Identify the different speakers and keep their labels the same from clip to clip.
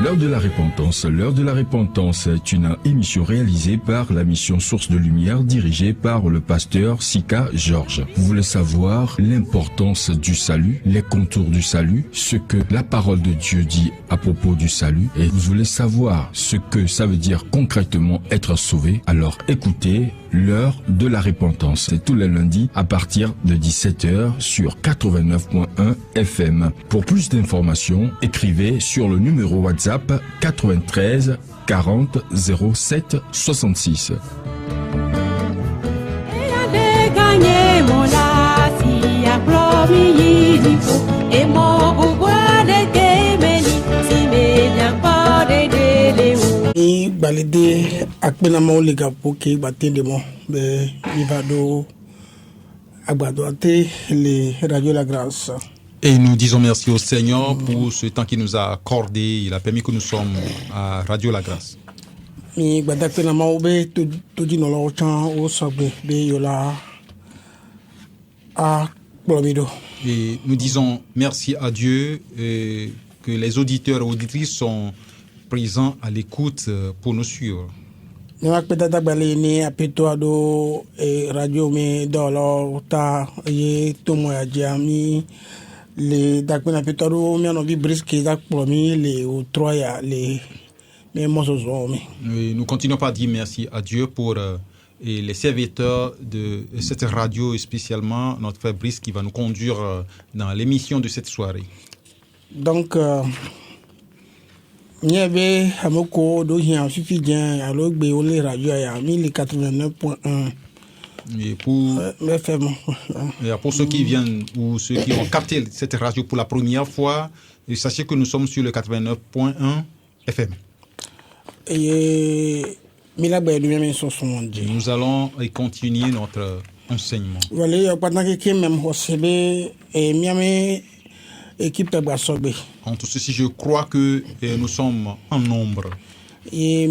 Speaker 1: L'heure de la repentance. L'heure de la repentance est une émission réalisée par la mission Source de Lumière dirigée par le pasteur Sika Georges. Vous voulez savoir l'importance du salut, les contours du salut, ce que la parole de Dieu dit à propos du salut, et vous voulez savoir ce que ça veut dire concrètement être sauvé, alors écoutez l'heure de la repentance. C'est tous les lundis à partir de 17h sur 89.1 FM. Pour plus d'informations, écrivez sur le numéro WhatsApp 93 40 07 66.
Speaker 2: Balade akpenama olega poke batende mo be vivado agbadoate les Radio La Grâce.
Speaker 3: Et nous disons merci au Seigneur pour ce temps qu'il nous a accordé. Il a permis que nous sommes à Radio La Grâce.
Speaker 2: Mi badakpenama obe toji no lo chan o sobe be yola a plomido.
Speaker 3: Et nous disons merci à Dieu que les auditeurs et auditrices sont présents à l'écoute pour nous suivre.
Speaker 2: Nous avons ni apetoado radio me dolo ta ye tomo ya jami le dakuna apetoado mi anovi briske dak promi le o troya le mais
Speaker 3: nous continuons par dire merci à Dieu pour et les serviteurs de cette radio et spécialement notre frère Brice qui va nous conduire dans l'émission de cette soirée.
Speaker 2: Donc Niebe Hamoko Dohian Fifidien à l'Ogbe Olé Radio à 1089.1.
Speaker 3: Et pour ceux qui viennent ou ceux qui ont capté cette radio pour la première fois, sachez que nous sommes sur le 89.1 FM.
Speaker 2: Et
Speaker 3: nous allons continuer notre enseignement.
Speaker 2: Voilà, pendant que même Hosebe et Miami équipe Basobe.
Speaker 3: En tout ceci, je crois que nous sommes en nombre.
Speaker 2: Et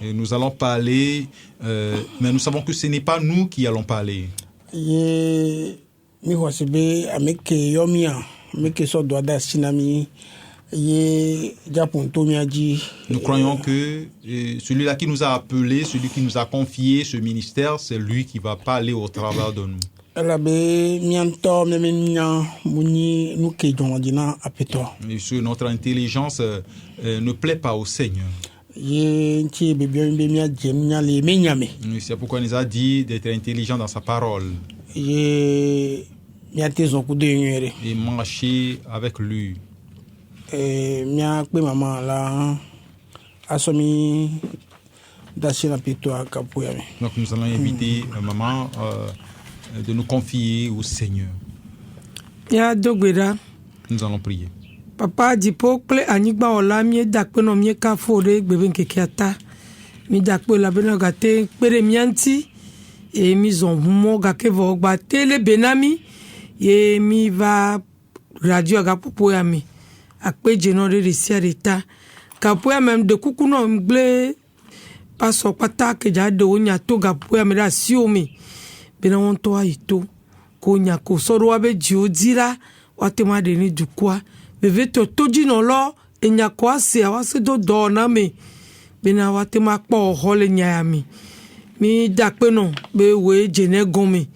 Speaker 3: nous allons parler, mais nous savons que ce n'est pas nous qui allons parler. Nous croyons que celui-là qui nous a appelés, celui qui nous a confié ce ministère, c'est lui qui va parler au travers de nous. Et sur notre intelligence ne plaît pas au Seigneur. C'est pourquoi il nous a dit d'être intelligent dans sa parole. Et marcher avec lui. Donc nous allons inviter maman de nous confier au Seigneur. Nous allons prier.
Speaker 4: Papa dipo kle anigba ola mi dakpe no mi ka fore gbebe nkekiata mi dakpe la beno gate pere mianti e mi zon mo ga ke vo gba tele benami ye mi va radio ga popo ya mi akpe jeno de resiarita ka po ya même de kuku no mgle paso pata ke ja de onya to ga po ya me da si omi bena won to aito ko nya ko soro abe jiodira watema de ni dukwa beve to toji no lo enya ko ase awase do do na me bena watema po hole nya mi mi dakpe no be we jene gomi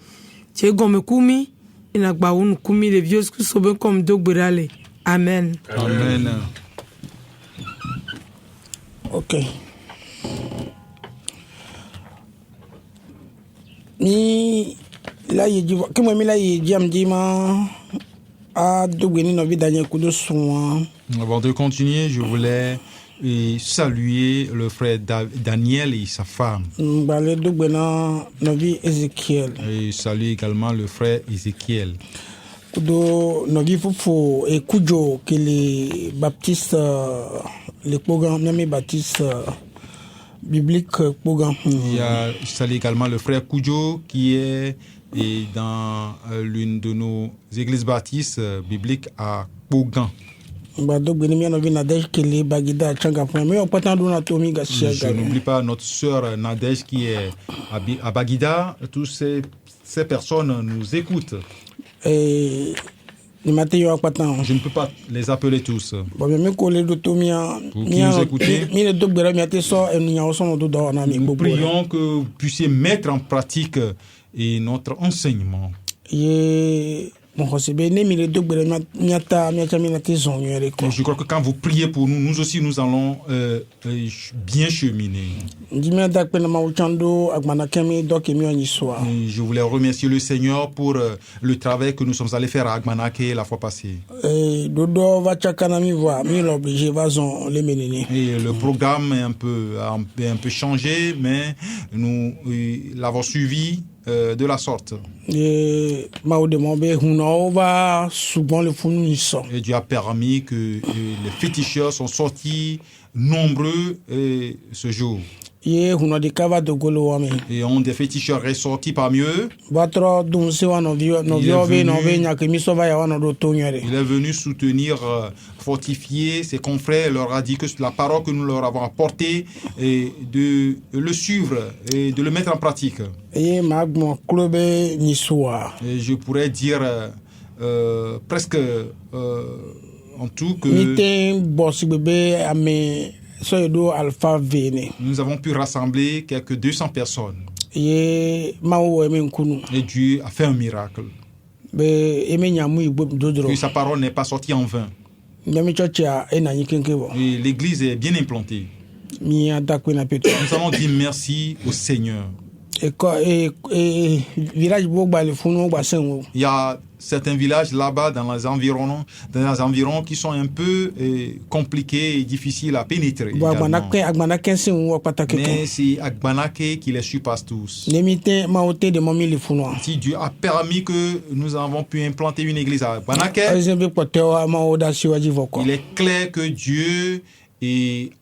Speaker 4: che gomi kumi ina gba wonu kumi le vieux que sobe comme dogberale amen.
Speaker 3: Amen.
Speaker 2: OK. Ni la yeji kemo mi la yeji amdi ma a dogweni no vidanye kudo son.
Speaker 3: Avant de continuer, je voulais saluer le frère Daniel et sa femme.
Speaker 2: Balé dogbena no vi Ezekiel.
Speaker 3: Et saluer également le frère Ézéchiel.
Speaker 2: Kudo no vi fofo e kujo que les baptistes les programmes nommés baptistes biblique Pogan.
Speaker 3: Il y a salué également le frère Koujo qui est dans l'une de nos églises baptistes bibliques à Pogan.
Speaker 2: Je
Speaker 3: n'oublie pas notre sœur Nadège qui est à Baguida. Toutes ces personnes nous écoutent.
Speaker 2: ni mate yo akpatan
Speaker 3: Je ne peux pas les appeler tous.
Speaker 2: bon me ko le do to mia
Speaker 3: Pour qui nous écoutez,
Speaker 2: mi le do gbere mi ate so enu ya so no do do na mi
Speaker 3: nous
Speaker 2: gbogbo
Speaker 3: prions que vous puissiez mettre en pratique notre enseignement.
Speaker 2: ye mon hosibe ne mi le do gbere mi ata mi acha mi na te zon yere ko
Speaker 3: Et je crois que quand vous priez pour nous, nous aussi nous allons bien cheminer.
Speaker 2: ndi mi da pe na ma uchando agbana kemi do ke mi oni so
Speaker 3: Et je voulais remercier le Seigneur pour le travail que nous sommes allés faire à Agmanake la fois passée.
Speaker 2: do do va chakana mi voix mi l'obligé va zon le menene
Speaker 3: Et le programme est a un peu changé, mais nous l'avons suivi de la sorte.
Speaker 2: ye ma o de mo be huno va souvent le funu ni so
Speaker 3: Et Dieu a permis que les féticheurs sont sortis nombreux ce jour.
Speaker 2: ye huno de kava do golo wa mi
Speaker 3: Et ont des féticheurs ressortis parmi eux.
Speaker 2: batro dum se wa no vio be no be nya ke mi so va ya wa no do to nyere
Speaker 3: Il est venu soutenir, fortifier ses confrères. Il leur a dit que la parole que nous leur avons apportée, et de le suivre et de le mettre en pratique.
Speaker 2: ye ma gbo klobe ni soa
Speaker 3: Et je pourrais dire presque en tout que
Speaker 2: ni te boss bebe ame so do alpha vene
Speaker 3: nous avons pu rassembler quelques 200 personnes.
Speaker 2: ye ma o me nkunu
Speaker 3: Et Dieu a fait un miracle.
Speaker 2: be eme nya mu igbo dodro
Speaker 3: Que sa parole n'est pas sortie en vain.
Speaker 2: nyami chocha e na nyikenke bo
Speaker 3: Et l'église est bien implantée.
Speaker 2: mi adakwe na peto
Speaker 3: Nous allons dire merci au Seigneur.
Speaker 2: e village bo gba le funu gba senwo
Speaker 3: Il y a certains villages là-bas dans les environs qui sont un peu compliqués et difficiles à pénétrer.
Speaker 2: bo
Speaker 3: également.
Speaker 2: agbana kensin wo patake ko
Speaker 3: Mais c'est Agbanake qui les surpasse tous.
Speaker 2: nemite ma o te de momi le funu
Speaker 3: Si Dieu a permis que nous avons pu implanter une église à Agbanake,
Speaker 2: ezembe potewa ma o da siwaji voko
Speaker 3: il est clair que Dieu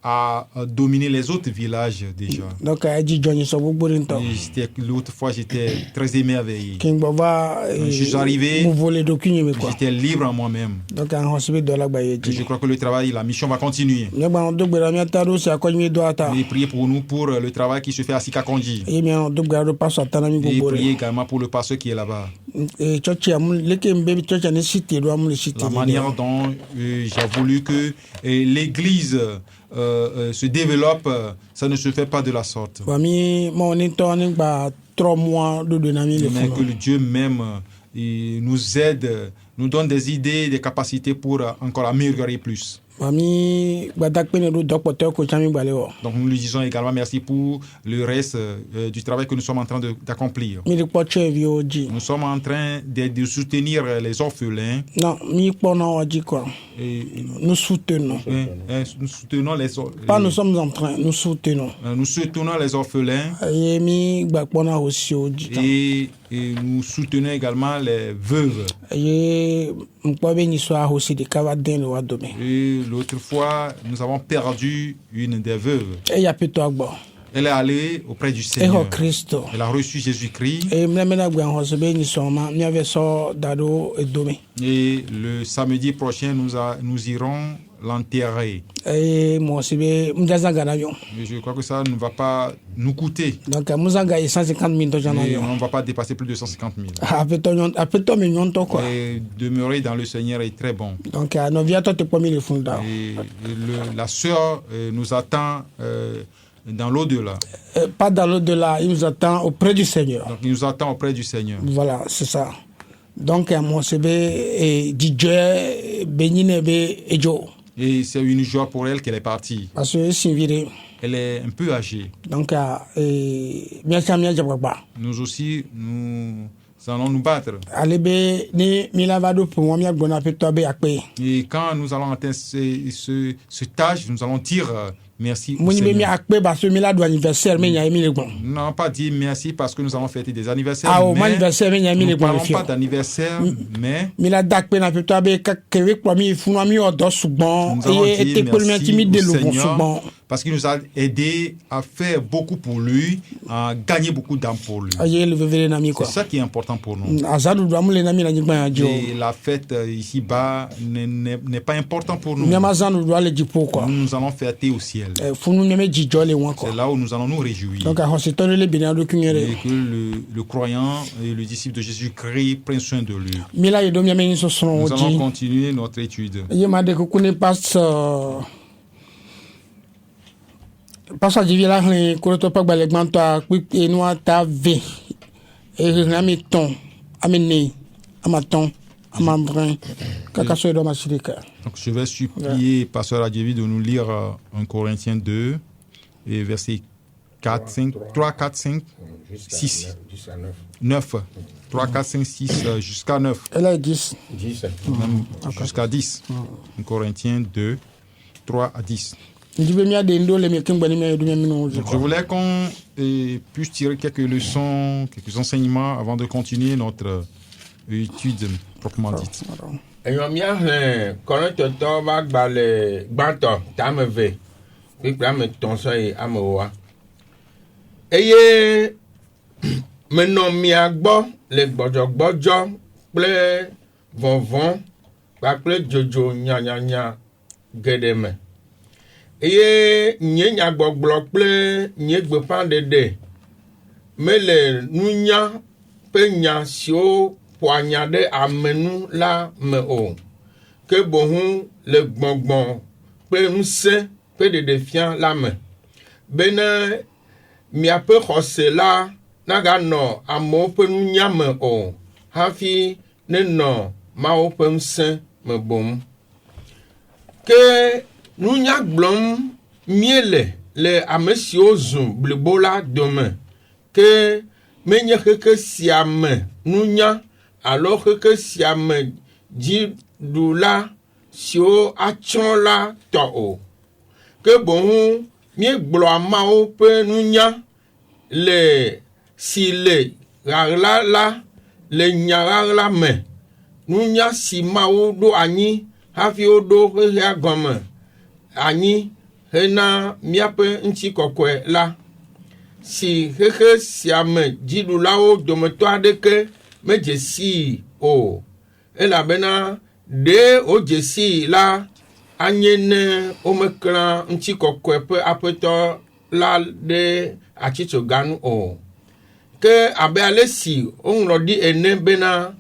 Speaker 3: a dominé les autres villages déjà.
Speaker 2: donc a ji joni so gbogbo nto
Speaker 3: Et l'autre fois, j'étais très émerveillé.
Speaker 2: king bova
Speaker 3: Je suis arrivé,
Speaker 2: mo voler do kinyi me quoi
Speaker 3: j'étais libre en moi-même.
Speaker 2: donc en hosibe do la gba ye
Speaker 3: Et je
Speaker 2: ji
Speaker 3: crois que le travail, la mission va continuer.
Speaker 2: ne gba do gbera mi ataro se akonyi do ata
Speaker 3: Et priez pour nous pour le travail qui se fait à Sikakonji.
Speaker 2: e mi do gbera do paso atana mi
Speaker 3: Et
Speaker 2: gbogbo
Speaker 3: priez
Speaker 2: re
Speaker 3: également pour le pasteur qui est là-bas.
Speaker 2: e chochi am leke mbe chochi ne cité do am le cité
Speaker 3: La manière dont j'ai voulu que l'église se développe, ça ne se fait pas de la sorte.
Speaker 2: wa mi mo ni to ni gba 3 mois do na mi le
Speaker 3: Mais que
Speaker 2: funu
Speaker 3: le Dieu même nous aide, nous donne des idées, des capacités pour encore améliorer plus.
Speaker 2: wa mi gba dakpe ne do dopote ko chami gba le wo
Speaker 3: Donc nous lui disons également merci pour le reste du travail que nous sommes en train d'accomplir.
Speaker 2: mi le poche vi oji
Speaker 3: Nous sommes en train de soutenir les orphelins.
Speaker 2: non mi pona oji quoi
Speaker 3: Et,
Speaker 2: nous soutenons
Speaker 3: nous soutenons
Speaker 2: pas nous sommes en train nous soutenons
Speaker 3: nous soutenons les orphelins
Speaker 2: ye mi gba pona aussi oji
Speaker 3: et nous soutenons également les veuves.
Speaker 2: ye mpo be ni so a aussi de kava den wa do me
Speaker 3: Et l'autre fois, nous avons perdu une des veuves.
Speaker 2: e ya peto agbo
Speaker 3: Elle est allée auprès du
Speaker 2: e ho
Speaker 3: Seigneur.
Speaker 2: Christo
Speaker 3: Elle a reçu Jésus-Christ.
Speaker 2: e mena gba ho so be ni so ma mi ave so dado e do me
Speaker 3: Et le samedi prochain, nous irons l'enterrer.
Speaker 2: e mo se be mjaza gana yo
Speaker 3: Et je crois que ça ne va pas nous coûter.
Speaker 2: donc muzanga e 150,000 to jana
Speaker 3: Et
Speaker 2: yo
Speaker 3: on ne va pas dépasser plus de 150 000.
Speaker 2: apeto me nyon to quoi
Speaker 3: Et demeurer dans le Seigneur est très bon.
Speaker 2: donc no via to te pomi le funda
Speaker 3: Et la sœur nous attend dans l'au-delà.
Speaker 2: pas dans l'au-delà il nous attend auprès du Seigneur
Speaker 3: Donc il nous attend auprès du Seigneur.
Speaker 2: voilà c'est ça donc mo se be e DJ benine be ejo
Speaker 3: Et c'est une joie pour elle qu'elle est partie.
Speaker 2: parce que sinvire
Speaker 3: Elle est un peu âgée.
Speaker 2: donc miacha miacha baba
Speaker 3: Nous aussi, nous allons nous battre.
Speaker 2: ale be ni milavado pour moi mia gbona peto be akpe
Speaker 3: Et quand nous allons atteindre ce tâche, nous allons dire merci au
Speaker 2: moni be mi
Speaker 3: Seigneur.
Speaker 2: akpe parce que milado anniversaire me nya mi le gbon
Speaker 3: Nous n'allons pas dire merci parce que nous allons fêter des anniversaires.
Speaker 2: ah o
Speaker 3: mais
Speaker 2: anniversaire me nya mi
Speaker 3: nous
Speaker 2: le
Speaker 3: ne
Speaker 2: gbon
Speaker 3: parlons
Speaker 2: fio
Speaker 3: pas d'anniversaire, mais
Speaker 2: mila dakpe na peto be ka kewe kwa mi funu mi odo sugbon
Speaker 3: nous allons
Speaker 2: e
Speaker 3: dire
Speaker 2: te pelu mi
Speaker 3: merci
Speaker 2: ti mi
Speaker 3: au
Speaker 2: de lo
Speaker 3: Seigneur
Speaker 2: sugbon
Speaker 3: parce qu'il nous a aidé à faire beaucoup pour lui, à gagner beaucoup d'âmes pour lui. C'est ça qui est important pour nous. Et la fête ici-bas n'est pas important pour nous. Nous allons fêter au ciel. C'est là où nous allons nous réjouir. Et que le croyant et le disciple de Jésus-Christ prennent soin de lui. Nous allons continuer notre étude.
Speaker 2: Pastor Jivila hlin kuroto pagbale gbanto a pipe no ata ve e rami ton amene amaton amambrin kaka so do masirika.
Speaker 3: Donc je vais supplier Pasteur Adjevi de nous lire 1 Corinthiens 2 et versets 4 5 3 4 5 6 9 3 4 5 6 jusqu'à 9.
Speaker 2: Elle a 10
Speaker 3: même jusqu'à 10. 1 Corinthiens 2 3 à 10.
Speaker 2: Donc, je
Speaker 3: voulais qu'on puisse tirer quelques leçons, quelques enseignements avant de continuer notre étude proprement dite.
Speaker 5: Eye nye nyagbɔgblɔ kple nye gbeƒãɖeɖe mele nunya ƒe nya siwo ƒoa nya ɖe amenu la me o, ke boŋu le gbɔgbɔ kple ŋusẽ ƒe ɖeɖefia la me, bena miaƒe xɔse la naganɔ amewo ƒe nunya me o, hafi nenɔ Mawu ƒe ŋusẽ me bom. Ke nunya gblɔm miele le ame siwo zu blibo la dome, ke menye xexe sia me nunya alo xexe sia me dziɖula siwo atsrɔ̃ la tɔ o, ke boŋu míegblɔ Mawu ƒe nunya le si le ɣaɣla la le nya ɣaɣla me, nunya si Mawu ɖo anyi hafi woɖo xexea gɔme anyi hena míaƒe ŋutikɔkɔe la, si xexe sia me dziɖulawo dometɔ aɖeke medze sii o, elabena ɖe wodze sii la anye ne womeklã ŋutikɔkɔe ƒe aƒetɔ la ɖe atsitsoganu o. Ke abe ale si woŋlɔ ɖi ene bena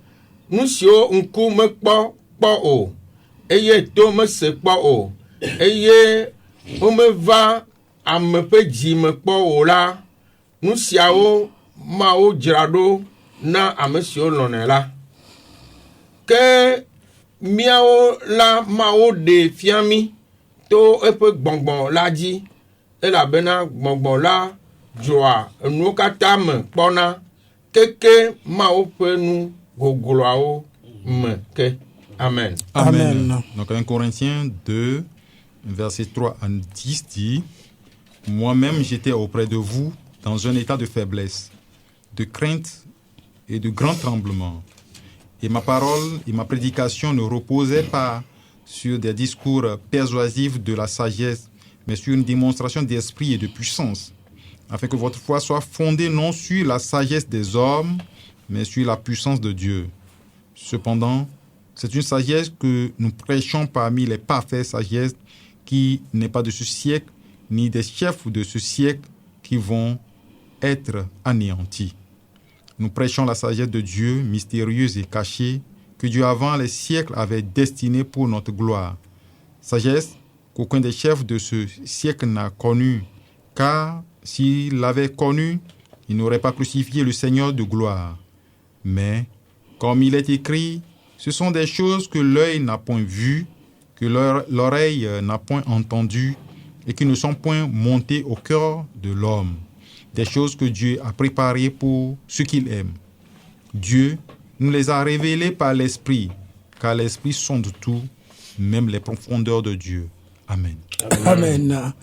Speaker 5: nu siwo ŋku mekpɔ kpɔ o, eye to mese kpɔ o, eye womeva ame ƒe dzi me kpɔ o la, nu siawo Mawu dzra ɖo na ame siwo lɔnɛ la. Ke míawo la Mawu ɖe fia mí to eƒe gbɔngbɔn la dzi, elabena gbɔngbɔn la dzroa enuwo katã me kpɔna keke Mawu ƒe nu gogloawo me ke. Amen.
Speaker 3: Amen. Donc 1 Corinthiens 2 verset 3 à 10 dit: moi-même j'étais auprès de vous dans un état de faiblesse, de crainte et de grand tremblement. Et ma parole et ma prédication ne reposaient pas sur des discours persuasifs de la sagesse, mais sur une démonstration d'esprit et de puissance, afin que votre foi soit fondée non sur la sagesse des hommes, mais sur la puissance de Dieu. Cependant, c'est une sagesse que nous prêchons parmi les parfaits sagesses, qui n'est pas de ce siècle, ni des chefs de ce siècle qui vont être anéantis. Nous prêchons la sagesse de Dieu, mystérieuse et cachée, que Dieu avant les siècles avait destinée pour notre gloire. Sagesse qu'aucun des chefs de ce siècle n'a connue, car s'il l'avait connue, il n'aurait pas crucifié le Seigneur de gloire. Mais, comme il est écrit, ce sont des choses que l'œil n'a point vues, que l'oreille n'a point entendues, et qui ne sont point montées au cœur de l'homme. Des choses que Dieu a préparées pour ceux qu'il aime. Dieu nous les a révélées par l'Esprit, car l'Esprit sonde tout, même les profondeurs de Dieu. Amen.
Speaker 2: Amen.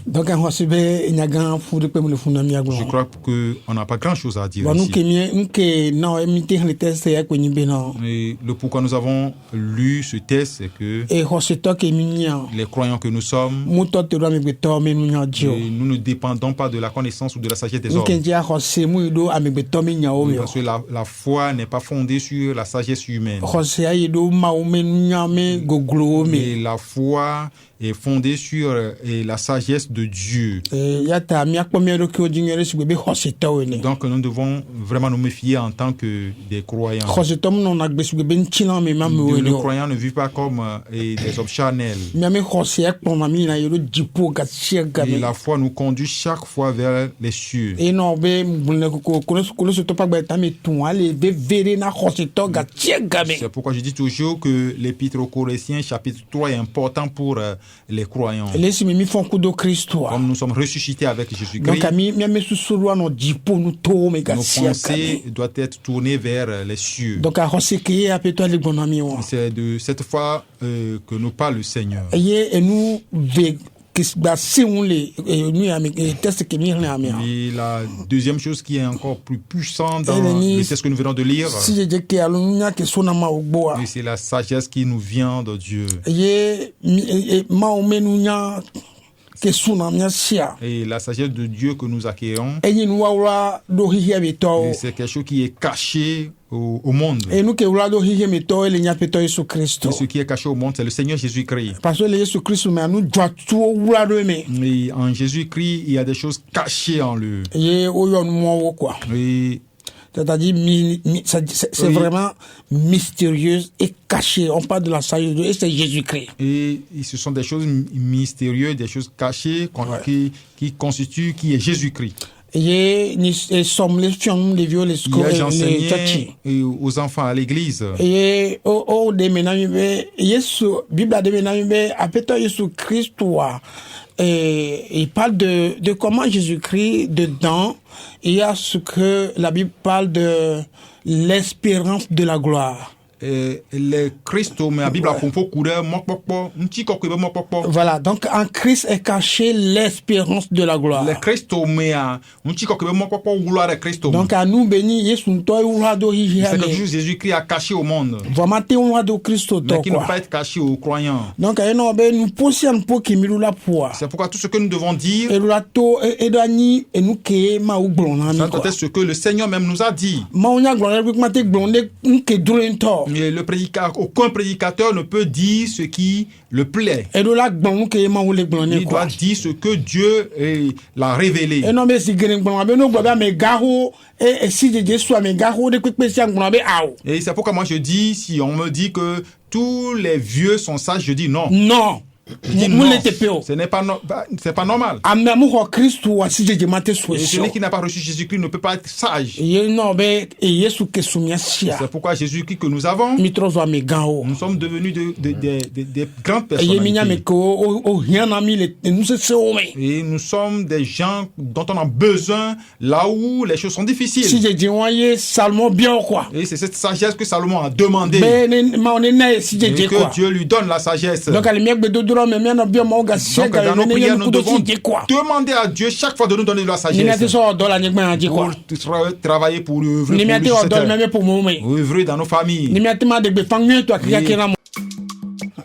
Speaker 2: Donc, on va se faire une grande foule de peuple fondamental.
Speaker 3: Je crois qu'on n'a pas grand-chose à dire
Speaker 2: Nous
Speaker 3: ici.
Speaker 2: qui non, imiter le test c'est que nous bénons.
Speaker 3: Et le pourquoi nous avons lu ce texte, c'est que
Speaker 2: Et hospital qui mignon.
Speaker 3: les croyants que nous sommes,
Speaker 2: Muto te doit me beto me mignon dio.
Speaker 3: et nous ne dépendons pas de la connaissance ou de la sagesse des
Speaker 2: Nous
Speaker 3: hommes.
Speaker 2: qui dia hosse mu do ame beto mignon
Speaker 3: Oui,
Speaker 2: mio.
Speaker 3: parce que la foi n'est pas fondée sur la sagesse humaine.
Speaker 2: Hosse ayi do ma o me mignon me goglo me.
Speaker 3: Et la foi est fondée sur la sagesse de Dieu.
Speaker 2: Yata mi akpomie do ki o jingere si bebe hospital we ne.
Speaker 3: Donc nous devons vraiment nous méfier en tant que des croyants.
Speaker 2: Hospital no na gbe si bebe nchina me ma me we
Speaker 3: Le
Speaker 2: ne.
Speaker 3: croyant ne vit pas comme des hommes charnels.
Speaker 2: Mi ame hosse ekpon na mi na yero jipo ga chiega
Speaker 3: Et
Speaker 2: me.
Speaker 3: la foi nous conduit chaque fois vers les cieux.
Speaker 2: Et non be mbulne ko ko so to pa gba ta me tun ale be vere na hospital ga chiega me.
Speaker 3: C'est pourquoi je dis toujours que l'épître aux Corinthiens chapitre 3 est important pour les croyants.
Speaker 2: Laisse mi font coup de Christ toi.
Speaker 3: Comme nous sommes ressuscités avec
Speaker 2: Donc
Speaker 3: Jésus-Christ,
Speaker 2: ami mi ame susurwa no jipo no to me ga
Speaker 3: nos
Speaker 2: chiega.
Speaker 3: pensées doivent être tournées vers les cieux.
Speaker 2: Donc a hosse ki a pe to le bon ami wa.
Speaker 3: C'est de cette foi que nous parle le Seigneur.
Speaker 2: Et nous ve que si on les nous ami test que mi na ami.
Speaker 3: Et la deuxième chose qui est encore plus puissante dans
Speaker 2: Et
Speaker 3: le texte que nous venons de lire,
Speaker 2: Si je dis que alunya que sona ma ogboa.
Speaker 3: et c'est la sagesse qui nous vient de Dieu.
Speaker 2: Ma o menunya que sona mia sia.
Speaker 3: Et la sagesse de Dieu que nous acquérons,
Speaker 2: Enyi nu wa do hihe beto.
Speaker 3: et c'est quelque chose qui est caché au monde.
Speaker 2: Et nous que wa do hihe beto ele nya peto Yesu Christo.
Speaker 3: Et ce qui est caché au monde, c'est le Seigneur Jésus-Christ.
Speaker 2: Parce que le Yesu Christo me anu dwa tu wura do me.
Speaker 3: Mais en Jésus-Christ, il y a des choses cachées en lui.
Speaker 2: Ye o yon mo quoi.
Speaker 3: Et
Speaker 2: C'est-à-dire, c'est
Speaker 3: Oui.
Speaker 2: vraiment mystérieux et caché. On parle de la sagesse de Dieu et c'est Jésus-Christ.
Speaker 3: Et ce sont des choses mystérieuses, des choses cachées qui constituent qui est Jésus-Christ.
Speaker 2: Et nous sommes les films, les vieux, les
Speaker 3: Il y a
Speaker 2: scores, les
Speaker 3: j'enseignais
Speaker 2: tchotchi.
Speaker 3: aux enfants à l'église.
Speaker 2: Et au de menamibe, Yesu, Bible a de menamibe, appetant Yesu Christ, toi. Et il parle de comment Jésus-Christ, dedans, il y a ce que la Bible parle de l'espérance de la gloire.
Speaker 3: Les Christo, mais la Bible a compris couleur, mokpokpo, nti kokwe mokpokpo.
Speaker 2: Voilà, donc en Christ est cachée l'espérance de la gloire.
Speaker 3: Les Christo, mais nti kokwe mokpokpo gloire de Christo.
Speaker 2: Donc à nous bénis, Yesu toi urado
Speaker 3: C'est
Speaker 2: hihiame.
Speaker 3: quelque chose que Jésus-Christ a caché au monde,
Speaker 2: Vraiment te urado Christo
Speaker 3: mais
Speaker 2: to
Speaker 3: qui ne peut
Speaker 2: quoi.
Speaker 3: pas être caché aux croyants.
Speaker 2: Donc à nous ben nous poussions pour qui milu la poa.
Speaker 3: C'est pourquoi tout ce que nous devons dire,
Speaker 2: Et la to et dani et nous ke ma u glona mi
Speaker 3: ça
Speaker 2: quoi.
Speaker 3: doit être ce que le Seigneur même nous a dit.
Speaker 2: Ma unya glona bi mate glonde nke drento.
Speaker 3: Mais aucun prédicateur ne peut dire ce qui le plaît.
Speaker 2: Et la glon ke ma u le glone
Speaker 3: Il doit
Speaker 2: quoi.
Speaker 3: dire ce que Dieu l'a révélé.
Speaker 2: Et non mais si gren glon be no gba me gaho et si je soit me gaho de pe si glon be aw.
Speaker 3: Et c'est pourquoi moi je dis, si on me dit que tous les vieux sont sages, je dis non.
Speaker 2: Non.
Speaker 3: Je dis
Speaker 2: Mu
Speaker 3: non.
Speaker 2: le tepeo.
Speaker 3: Ce n'est pas, c'est pas normal.
Speaker 2: Amen mu ho Christo wa si je mate
Speaker 3: Et
Speaker 2: souci.
Speaker 3: celui qui n'a pas reçu Jésus-Christ ne peut pas être sage.
Speaker 2: Et non be et Yesu ke sumia sia.
Speaker 3: C'est pourquoi Jésus-Christ que nous avons,
Speaker 2: Mitrozo me gaho.
Speaker 3: nous sommes devenus des grandes
Speaker 2: Et minya me
Speaker 3: personnalités.
Speaker 2: ko o hiana mi le nous se ome.
Speaker 3: Et nous sommes des gens dont on a besoin là où les choses sont difficiles.
Speaker 2: Si je dis voyez Salomon bien quoi.
Speaker 3: Et c'est cette sagesse que Salomon a demandé.
Speaker 2: Ben ma on est né si je
Speaker 3: Et
Speaker 2: dis
Speaker 3: que
Speaker 2: quoi.
Speaker 3: Dieu lui donne la sagesse.
Speaker 2: Donc elle me gbe dodoro me me na bien ma ga
Speaker 3: Donc
Speaker 2: siega
Speaker 3: dans nos
Speaker 2: me
Speaker 3: prières,
Speaker 2: ne
Speaker 3: nous
Speaker 2: ku do
Speaker 3: devons
Speaker 2: si je quoi.
Speaker 3: demander à Dieu chaque fois de nous donner de la
Speaker 2: Ni na te
Speaker 3: sagesse.
Speaker 2: so do la ni gba ji quoi.
Speaker 3: Pour travailler pour œuvrer
Speaker 2: Ni
Speaker 3: pour
Speaker 2: me
Speaker 3: lui
Speaker 2: te
Speaker 3: sur
Speaker 2: o
Speaker 3: cette
Speaker 2: do
Speaker 3: terre.
Speaker 2: me pour mo me.
Speaker 3: Œuvrer dans nos
Speaker 2: Ni
Speaker 3: familles.
Speaker 2: me te ma de gbe fangwe to akria
Speaker 3: Oui.
Speaker 2: ke na mo.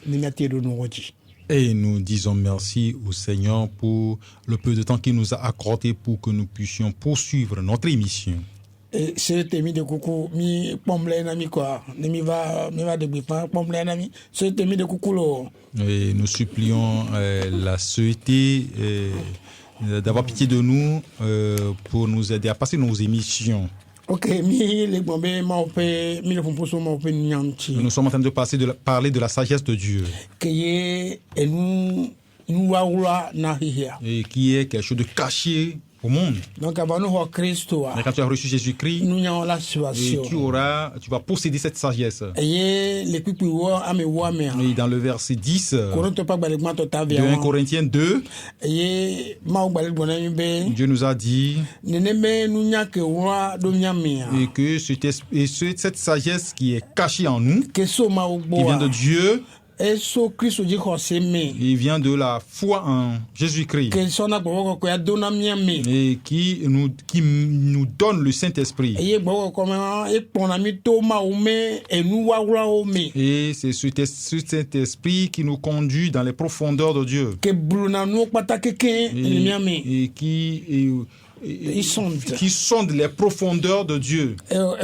Speaker 2: Ni me te do no oji.
Speaker 3: Et nous disons merci au Seigneur pour le peu de temps qu'il nous a accordé pour que nous puissions poursuivre notre émission.
Speaker 2: Et c'est temi de coucou mi pomble na mi quoi. Ni mi va de gbe fa pomble na mi. C'est temi de coucou lo.
Speaker 3: Et nous supplions la société d'avoir pitié de nous pour nous aider à passer nos émissions.
Speaker 2: Ok, mi le gbe ma o pe mi le fumposo ma o pe nyanti.
Speaker 3: Nous sommes en train de parler de la sagesse de Dieu,
Speaker 2: Que ye et nous wa na hia.
Speaker 3: et qui est quelque chose de caché au monde.
Speaker 2: Donc avant nous ho Christo
Speaker 3: Mais quand tu as reçu Jésus-Christ,
Speaker 2: nous y la
Speaker 3: et
Speaker 2: situation.
Speaker 3: tu vas posséder cette sagesse.
Speaker 2: Et les pipi wo ame wo ame.
Speaker 3: Et dans le verset 10
Speaker 2: Koronto pa gbale gma to ta
Speaker 3: de 1
Speaker 2: via.
Speaker 3: Corinthiens 2,
Speaker 2: Et ma o gbale gbona mi be.
Speaker 3: Dieu nous a dit
Speaker 2: Nene me nous nya ke wa do nya me.
Speaker 3: et que cette sagesse qui est cachée en nous,
Speaker 2: Que so ma o
Speaker 3: qui vient de
Speaker 2: bo.
Speaker 3: Dieu,
Speaker 2: eso Kristo dzi xɔ se me
Speaker 3: Il vient de la foi en Jésus-Christ
Speaker 2: ke sɔna gbɔgbɔ kɔkɔ ya dona mia me
Speaker 3: et qui nous donne le Saint-Esprit.
Speaker 2: eye gbɔgbɔ kɔkɔ ma ekpɔna mi to mawo me enu wawlawo me
Speaker 3: Et c'est ce Saint-Esprit qui nous conduit dans les profondeurs de Dieu
Speaker 2: ke bluna nuwo kpata keke le mia me
Speaker 3: et
Speaker 2: i sonde
Speaker 3: qui sonde les profondeurs de Dieu.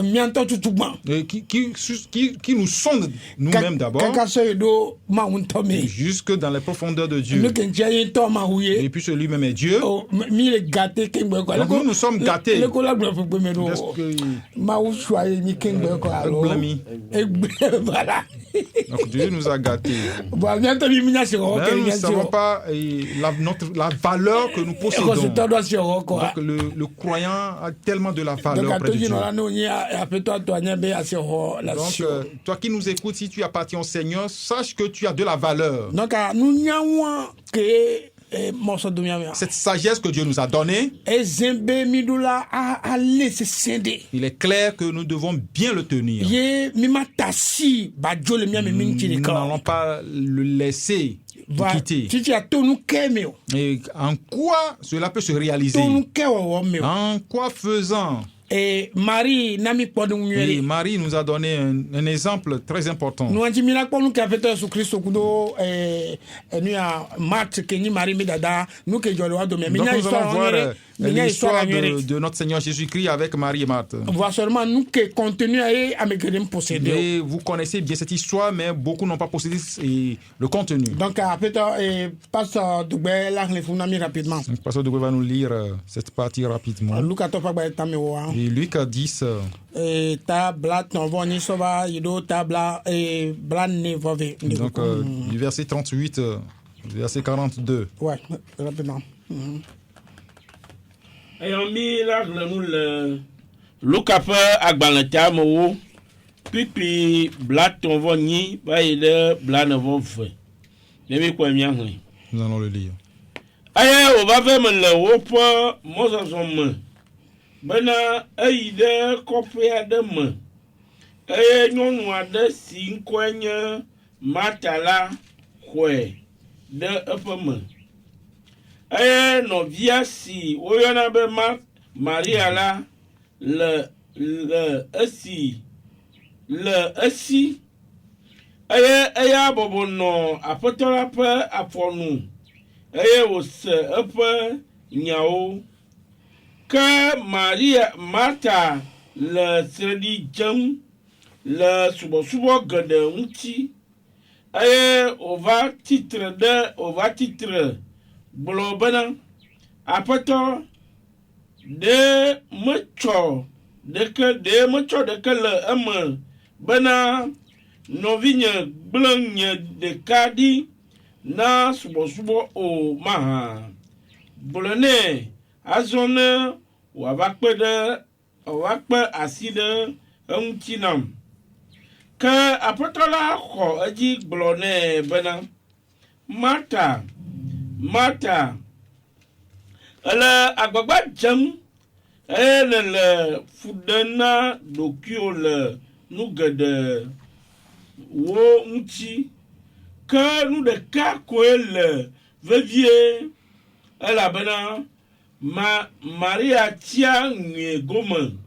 Speaker 2: mia ŋutɔ tutu gbã
Speaker 3: Et qui nous sonde nous-mêmes d'abord
Speaker 2: kaka sɔ yi ɖo mawu ŋutɔ me
Speaker 3: jusque dans les profondeurs de Dieu.
Speaker 2: nu ke ŋtsia ye ŋutɔ mawu ye
Speaker 3: Et puis lui-même est Dieu.
Speaker 2: mi le gâté keŋgbɛ kɔ
Speaker 3: Donc nous sommes gâtés.
Speaker 2: leko la gblɔ ƒegbe me
Speaker 3: Parce
Speaker 2: ɖo
Speaker 3: que
Speaker 2: mawu sua ye mi keŋgbɛ kɔ alo
Speaker 3: blâmi.
Speaker 2: egbe voilà
Speaker 3: Donc Dieu nous a gâtés.
Speaker 2: bon mia ŋutɔ mi nya se xɔ
Speaker 3: Mais
Speaker 2: ke
Speaker 3: nous ne
Speaker 2: mia se
Speaker 3: savons
Speaker 2: xɔ
Speaker 3: pas la valeur que nous possédons.
Speaker 2: ekɔsitɔ dɔ se xɔ kɔa.
Speaker 3: Donc le croyant a tellement de la
Speaker 2: Donc,
Speaker 3: valeur
Speaker 2: à
Speaker 3: près de
Speaker 2: tout
Speaker 3: Dieu.
Speaker 2: dit, nous n'y a peut-être toi n'y a pas assez la
Speaker 3: Donc,
Speaker 2: sio.
Speaker 3: toi qui nous écoutes, si tu appartiens au Seigneur, sache que tu as de la valeur.
Speaker 2: Donc, nous n'y a que morceau de mia.
Speaker 3: Cette sagesse que Dieu nous a donnée,
Speaker 2: Et Zembe Midula a laissé scender.
Speaker 3: il est clair que nous devons bien le tenir.
Speaker 2: Ye mima tasi badjo le mia me
Speaker 3: Nous
Speaker 2: minti le
Speaker 3: n'allons pas le laisser nous quitter.
Speaker 2: Si tu as tout nous kemeo.
Speaker 3: Et en quoi cela peut se réaliser?
Speaker 2: Tout nous kewo meo.
Speaker 3: En quoi faisant?
Speaker 2: Et Marie nami podu
Speaker 3: Et
Speaker 2: muere.
Speaker 3: Marie nous a donné un exemple très important.
Speaker 2: Nous anti mila kwa nous kafeta su Kristo kudo nous ya Marthe ke ni Marie mi dada nous ke jolo wa do me
Speaker 3: Donc
Speaker 2: nya
Speaker 3: nous allons voir l'histoire
Speaker 2: de
Speaker 3: de notre Seigneur Jésus-Christ avec Marie et Marthe.
Speaker 2: voir seulement nous que contenu à me grem posséder.
Speaker 3: Et vous connaissez bien cette histoire, mais beaucoup n'ont pas possédé le contenu.
Speaker 2: Donc peut-être passe Doubé là les funami rapidement.
Speaker 3: Donc, Pasteur Doué va nous lire cette partie rapidement.
Speaker 2: Luka to pa ba tamewa.
Speaker 3: Et Luc 10,
Speaker 2: Ta bla ton voni sova yido ta bla bla ne vove.
Speaker 3: donc du verset 38, verset 42.
Speaker 2: Ouais, rapidement.
Speaker 6: ayant mis là le Luka ƒe agbalẽtia me wo kpikpi blatonvɔnyi va yi ɖe blanevɔve ne mi kɔe míahlẽ
Speaker 3: Nous allons le lire.
Speaker 6: eye wòva me le woƒe mɔzɔzɔ me bena eyi ɖe kɔƒe aɖe me eye nyɔnu aɖe si ŋkɔe nye Marta la xɔe ɖe eƒe me eye nɔvia si woyɔna be Maria la le esi eye eya bɔbɔ nɔ aƒetɔ la ƒe afɔnu eye wòse eƒe nyawo ke Marta le sreɖi dzem le subɔsubɔ geɖe ŋuti eye wòva titre gblɔ bena aƒetɔ ɖe metsɔ ɖeke le eme bena nɔvinye gblẽ nye ɖeka ɖi na subɔsubɔ o mahã gblɔ nɛ azɔ ne wòava kpe asi ɖe eŋuti nam ke aƒetɔ la xɔ edzi gblɔ nɛ bena Marta ele agbagba dzem eye nele fu ɖe na ɖokuiwo le nu geɖe wo ŋuti ke nu ɖeka koe le vevie elabena Maria tia nyuie gome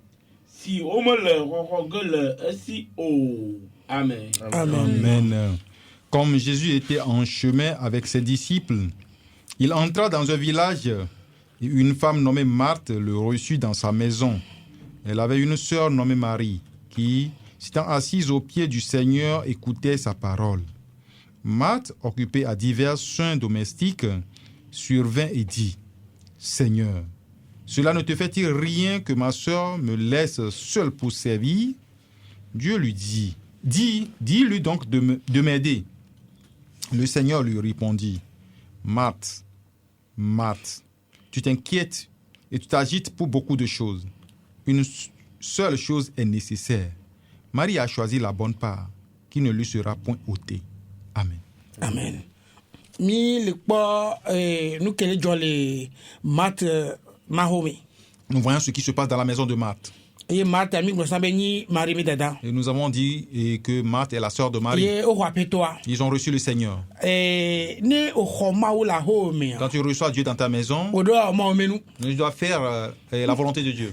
Speaker 6: si womele xɔxɔ ge le esi o. Amen.
Speaker 3: Amen. Comme Jésus était en chemin avec ses disciples, il entra dans un village et une femme nommée Marthe le reçut dans sa maison. Elle avait une sœur nommée Marie qui, s'étant assise aux pieds du Seigneur, écoutait sa parole. Marthe, occupée à divers soins domestiques, survint et dit: Seigneur, cela ne te fait-il rien que ma sœur me laisse seule pour servir? Dieu lui dit: Dis-lui donc de m'aider. Le Seigneur lui répondit: Marthe, Marthe, tu t'inquiètes et tu t'agites pour beaucoup de choses. Une seule chose est nécessaire. Marie a choisi la bonne part, qui ne lui sera point ôtée. Amen.
Speaker 2: Amen. Mi le kpɔ nous kele jɔ le Marthe Mahomi.
Speaker 3: Nous voyons ce qui se passe dans la maison de Marthe.
Speaker 2: ye Marthe mi gbo sambe ni Marie mi dada
Speaker 3: Et nous avons dit que Marthe est la sœur de Marie.
Speaker 2: ye o rappelle toi
Speaker 3: Ils ont reçu le Seigneur.
Speaker 2: ne o khoma ou la ho me
Speaker 3: Quand tu reçois Dieu dans ta maison,
Speaker 2: o do ma o menu
Speaker 3: tu dois faire la volonté de Dieu.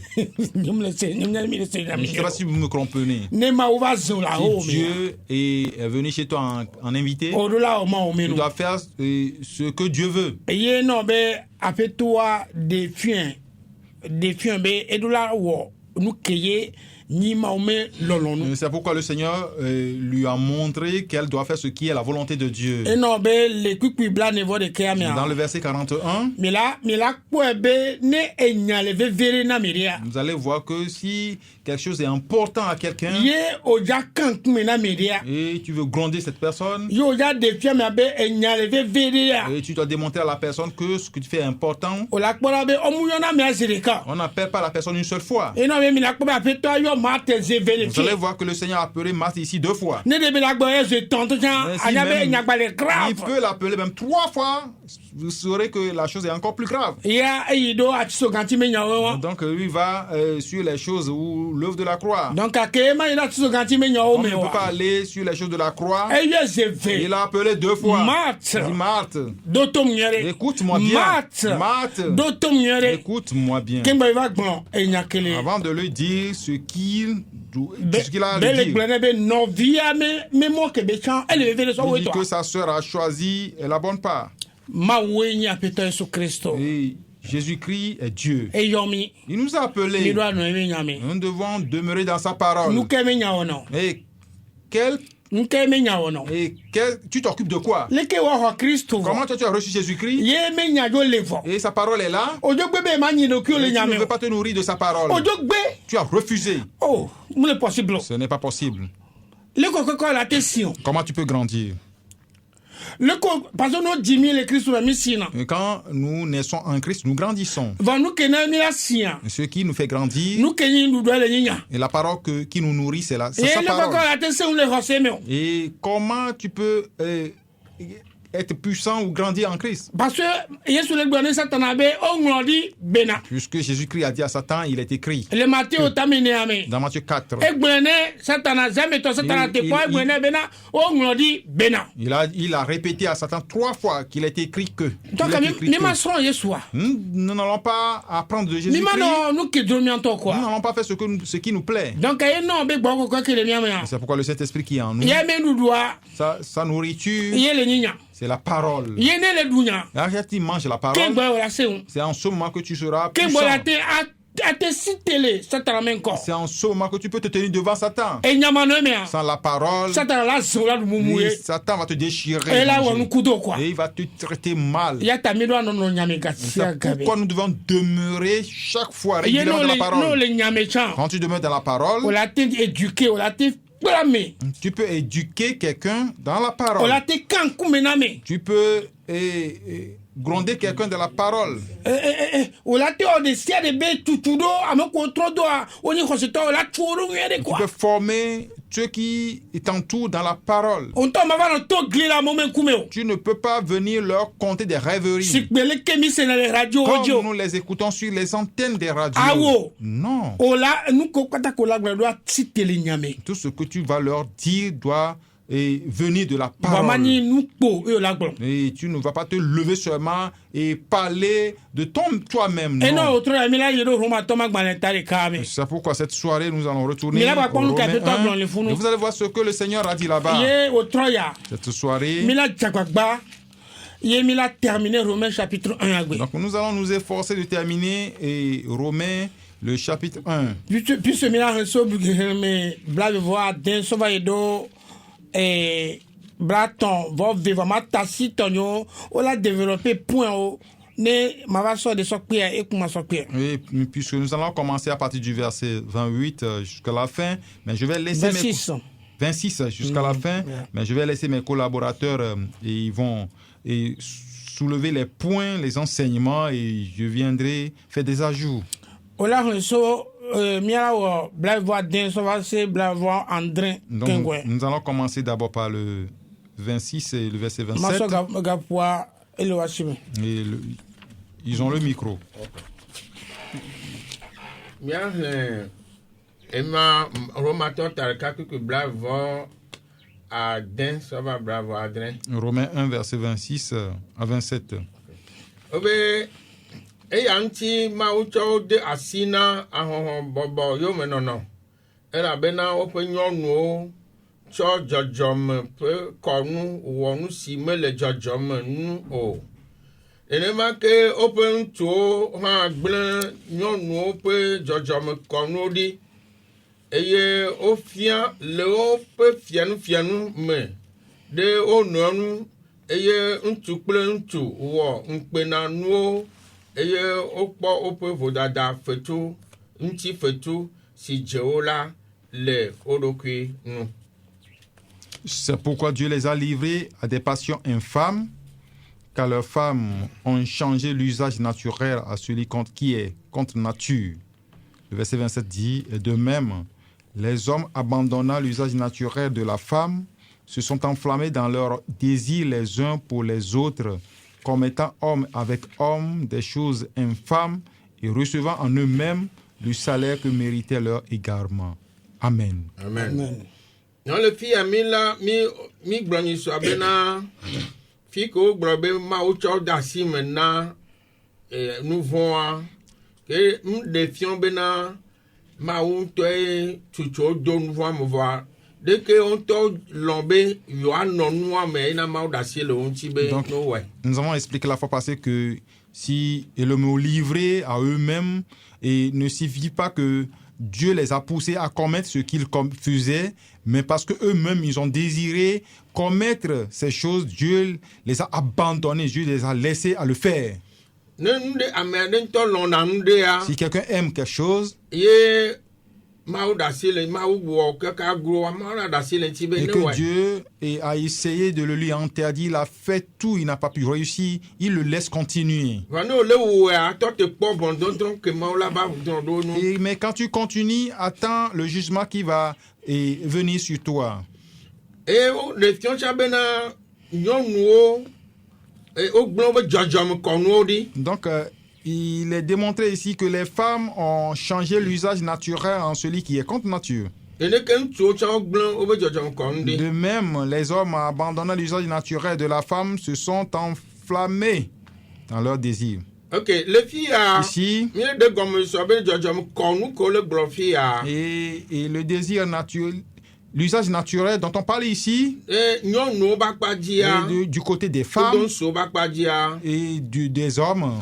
Speaker 2: nyum le se nyum mi le se
Speaker 3: Je ne sais pas si vous me comprenez.
Speaker 2: ne ma o va zo la ho
Speaker 3: Si
Speaker 2: me
Speaker 3: Dieu est venu chez toi en invité,
Speaker 2: o do la o ma o
Speaker 3: tu
Speaker 2: menu
Speaker 3: dois faire ce que Dieu veut.
Speaker 2: ye no be appelle toi des fiens be e do la wo nu keye ni ma o me lolonu
Speaker 3: C'est pourquoi le Seigneur lui a montré qu'elle doit faire ce qui est la volonté de Dieu.
Speaker 2: e no be le kwikwi bla ne vo de ke amia
Speaker 3: Dans le verset 41,
Speaker 2: mila ko be ne enya le vevere na meria
Speaker 3: vous allez voir que si quelque chose est important à quelqu'un
Speaker 2: ye oja kan kume na meria
Speaker 3: et tu veux gronder cette personne,
Speaker 2: ye oja de fia me be enya le vevere ya
Speaker 3: et tu dois démontrer à la personne que ce que tu fais est important,
Speaker 2: o la kpora be omuyo na me azirika
Speaker 3: on n'appelle pas la personne une seule fois.
Speaker 2: e no be mila ko be apeto yo ma te ze
Speaker 3: Vous allez
Speaker 2: vérifier
Speaker 3: voir que le Seigneur a appelé Marthe ici 2 fois.
Speaker 2: ne de be la gbo e je tante jan
Speaker 3: Ainsi
Speaker 2: anya be
Speaker 3: même,
Speaker 2: enya gbale
Speaker 3: il
Speaker 2: grave
Speaker 3: peut l'appeler même 3 fois. Vous saurez que la chose est encore plus grave.
Speaker 2: ya e do atiso ganti me nyawo
Speaker 3: Donc lui va sur les choses ou l'œuvre de la croix.
Speaker 2: donc ake ma ina atiso ganti me nyawo
Speaker 3: On ne
Speaker 2: me
Speaker 3: peut pas
Speaker 2: wa
Speaker 3: aller sur les choses de la croix.
Speaker 2: e ye ze ve
Speaker 3: Il a appelé 2 fois.
Speaker 2: Marthe.
Speaker 3: Il dit, Marthe,
Speaker 2: do to myere
Speaker 3: écoute-moi bien. Marthe,
Speaker 2: do to myere
Speaker 3: écoute-moi bien.
Speaker 2: kemba va gbon enya kele
Speaker 3: Avant de lui dire ce qu'il a à lui
Speaker 2: bele
Speaker 3: dire,
Speaker 2: gblene be novia me mo ke be chan ele be vele so
Speaker 3: il
Speaker 2: we
Speaker 3: dit
Speaker 2: to
Speaker 3: que sa sœur a choisi la bonne part.
Speaker 2: ma wenyi apeto Yesu Kristo
Speaker 3: Et Jésus-Christ est Dieu.
Speaker 2: e yomi
Speaker 3: Il nous a
Speaker 2: mi
Speaker 3: appelés.
Speaker 2: do anu me nyame
Speaker 3: Nous devons demeurer dans sa parole.
Speaker 2: nu ke me nyawo no
Speaker 3: Et tu t'occupes de quoi?
Speaker 2: leke wa ho Kristo
Speaker 3: Comment toi tu as reçu Jésus-Christ?
Speaker 2: ye me nyajo levo
Speaker 3: Et sa parole est là.
Speaker 2: ojo gbe be ma nyi do ki o
Speaker 3: Et
Speaker 2: le
Speaker 3: tu ne
Speaker 2: nyame
Speaker 3: veux pas te nourrir de sa parole.
Speaker 2: ojo gbe
Speaker 3: Tu as refusé.
Speaker 2: oh mo le possible
Speaker 3: Ce n'est pas possible.
Speaker 2: le ko la te sion
Speaker 3: Comment tu peux grandir?
Speaker 2: le ko parce que no jimi le Kristo mi sina
Speaker 3: Et quand nous naissons en Christ, nous grandissons.
Speaker 2: va nu ke na mi la sia
Speaker 3: Ce qui nous fait grandir,
Speaker 2: nu ke nyi du do le nyinya
Speaker 3: et la parole qui nous nourrit, c'est
Speaker 2: et
Speaker 3: sa
Speaker 2: le ko
Speaker 3: parole.
Speaker 2: la te sion le hose me
Speaker 3: Et comment tu peux être puissant ou grandir en Christ?
Speaker 2: parce que Yesu le gbane satana be o nglodi bena
Speaker 3: Puisque Jésus-Christ a dit à Satan, il est écrit
Speaker 2: le Matthieu tamene ame
Speaker 3: dans Matthieu 4.
Speaker 2: egbene satana zambe to satana te ko egbene bena o nglodi bena
Speaker 3: Il a répété à Satan 3 fois qu'il est écrit que.
Speaker 2: donc mi ma so Yesu a
Speaker 3: Nous n'allons pas apprendre de
Speaker 2: mi
Speaker 3: Jésus-Christ.
Speaker 2: ma no nu ke dormi en to
Speaker 3: Nous
Speaker 2: quoi
Speaker 3: n'allons pas faire ce qui nous plaît.
Speaker 2: donc e no be gbo ko ke le mi ame
Speaker 3: C'est pourquoi le Saint-Esprit qui est en nous,
Speaker 2: ye me du doa
Speaker 3: sa nourriture,
Speaker 2: ye le nyinya
Speaker 3: c'est la parole.
Speaker 2: ye ne le dunya
Speaker 3: Et quand tu manges la
Speaker 2: ke
Speaker 3: parole,
Speaker 2: gbo la seun
Speaker 3: c'est en ce moment que tu seras
Speaker 2: ke
Speaker 3: puissant.
Speaker 2: gbo la te a te sitele satana men ko
Speaker 3: C'est en ce moment que tu peux te tenir devant Satan.
Speaker 2: e nyama no me
Speaker 3: Sans la parole,
Speaker 2: satana la zo la du mumuye
Speaker 3: Satan va te déchirer.
Speaker 2: e la wonu kudo quoi
Speaker 3: Et il va te traiter mal.
Speaker 2: ya ta mi do no nyame ga
Speaker 3: C'est
Speaker 2: sia gabe
Speaker 3: pourquoi nous devons demeurer chaque fois
Speaker 2: ye
Speaker 3: régulièrement
Speaker 2: no
Speaker 3: dans la
Speaker 2: le no
Speaker 3: parole.
Speaker 2: le nyame chan
Speaker 3: Quand tu demeures dans la parole,
Speaker 2: o la te éduquer o la te blame
Speaker 3: tu peux éduquer quelqu'un dans la
Speaker 2: o
Speaker 3: parole.
Speaker 2: la te kan kumename
Speaker 3: Tu peux gronder quelqu'un dans la parole.
Speaker 2: o la te o de sia de be tutudo amako trodo o ni khosito o la churu ngere
Speaker 3: Tu
Speaker 2: quoi
Speaker 3: peux former ceux qui t'entourent dans la parole.
Speaker 2: on to ma va no to glila moment kumeo
Speaker 3: Tu ne peux pas venir leur conter des rêveries.
Speaker 2: sikbele kemi sena le radio
Speaker 3: Comme
Speaker 2: audio
Speaker 3: nous les écoutons sur les antennes des radios.
Speaker 2: Ah wo.
Speaker 3: Non.
Speaker 2: o la nu ko kata ko la do sitele nyame
Speaker 3: Tout ce que tu vas leur dire doit venir de la
Speaker 2: ba
Speaker 3: parole.
Speaker 2: mani nu po e la gbon
Speaker 3: Et tu ne vas pas te lever seulement et parler de toi-même.
Speaker 2: e no
Speaker 3: Non.
Speaker 2: otro mi la yedo roma to ma gbane tare kame
Speaker 3: C'est pourquoi cette soirée, nous allons retourner
Speaker 2: Mais là, par
Speaker 3: au
Speaker 2: contre, nous
Speaker 3: Romains
Speaker 2: capitons
Speaker 3: 1,
Speaker 2: dans les fourneaux.
Speaker 3: et vous allez voir ce que le Seigneur a dit là-bas.
Speaker 2: ye otro ya
Speaker 3: Cette soirée,
Speaker 2: mi la jagbagba ye mi la terminer Romains chapitre 1 agbe
Speaker 3: donc nous allons nous efforcer de terminer Romains, le chapitre 1.
Speaker 2: Puisque mina reso me blave voir den so va edo braton vo viva matasi tonyo o la développer point o ne ma va so de so pe e kuma so pe
Speaker 3: Et puisque nous allons commencer à partir du verset 28 jusqu'à la fin, mais je vais laisser
Speaker 2: 26
Speaker 3: 26 jusqu'à la fin, mais je vais laisser mes collaborateurs et ils vont soulever les points, les enseignements et je viendrai faire des ajouts.
Speaker 2: o la reso mia o blave voir den so va se blave voir André
Speaker 3: Donc,
Speaker 2: Kengwe
Speaker 3: nous allons commencer d'abord par le 26 et le verset
Speaker 2: ma
Speaker 3: 27.
Speaker 2: so ga poa ele wa shime
Speaker 3: Et ils ont le micro.
Speaker 5: Miahle Emma Romato Tarka que bravo à Den, ça va bravo à Den.
Speaker 3: Romains 1, verset 26 à 27.
Speaker 5: Obe anti maucho de asina ahon bobo yo menono. Era bena openyonu cho jojom pe konu wonu si mele jojom nu o. Enema ke open to ha gble nyonu pe jojom konu di. Eye ofia le ope fianu me de ononu eye ntukple ntu wo nkpena nuo eye okpo ope vodada fetu nti fetu si jeola le odokwi nu.
Speaker 3: C'est pourquoi Dieu les a livrés à des passions infâmes, car leurs femmes ont changé l'usage naturel à celui qui est contre nature. Le verset 27 dit, et de même, les hommes abandonnant l'usage naturel de la femme se sont enflammés dans leur désir les uns pour les autres, commettant homme avec homme des choses infâmes et recevant en eux-mêmes le salaire que méritait leur égarement. Amen.
Speaker 5: Amen. Non le fille a mi gloni so abena fi ko grobe ma o cho dasi mena nous vont que de fion bena ma o to tucho do nous vont me voir dès que on to lombe yo anonu ame na ma o dasi le on ti be no ouais.
Speaker 3: Nous avons expliqué la fois passée que si le mot livré à eux-mêmes et ne suffit pas que Dieu les a poussés à commettre ce qu'ils faisaient, mais parce qu'eux-mêmes, ils ont désiré commettre ces choses, Dieu les a abandonnés, Dieu les a laissés à le faire. Si quelqu'un aime quelque chose, et que Dieu a essayé de le lui interdire, il a fait tout, il n'a pas pu réussir, il le laisse continuer. Mais quand tu continues, attends le jugement qui va venir sur toi. Donc, il est démontré ici que les femmes ont changé l'usage naturel en celui qui est contre nature. De même, les hommes abandonnant l'usage naturel de la femme se sont enflammés dans leur désir. Ici, et le désir naturel, l'usage naturel dont on parle ici, du côté des femmes et des hommes,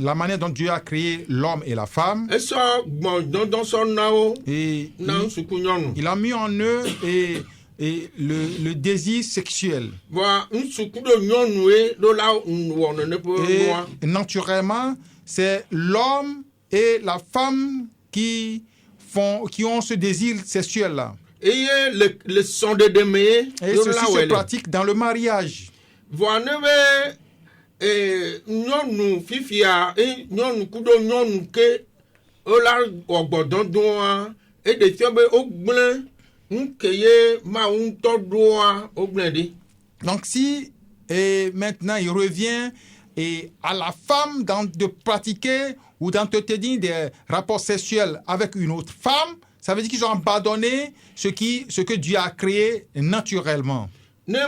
Speaker 3: la manière dont Dieu a créé l'homme et la femme, et il a mis en eux et le désir sexuel. Et naturellement, c'est l'homme et la femme qui ont ce désir sexuel-là. Et ceci se pratique dans le mariage. Donc si maintenant il revient à la femme de pratiquer ou d'entretenir des rapports sexuels avec une autre femme, ça veut dire qu'ils ont abandonné ce que Dieu a créé naturellement. Donc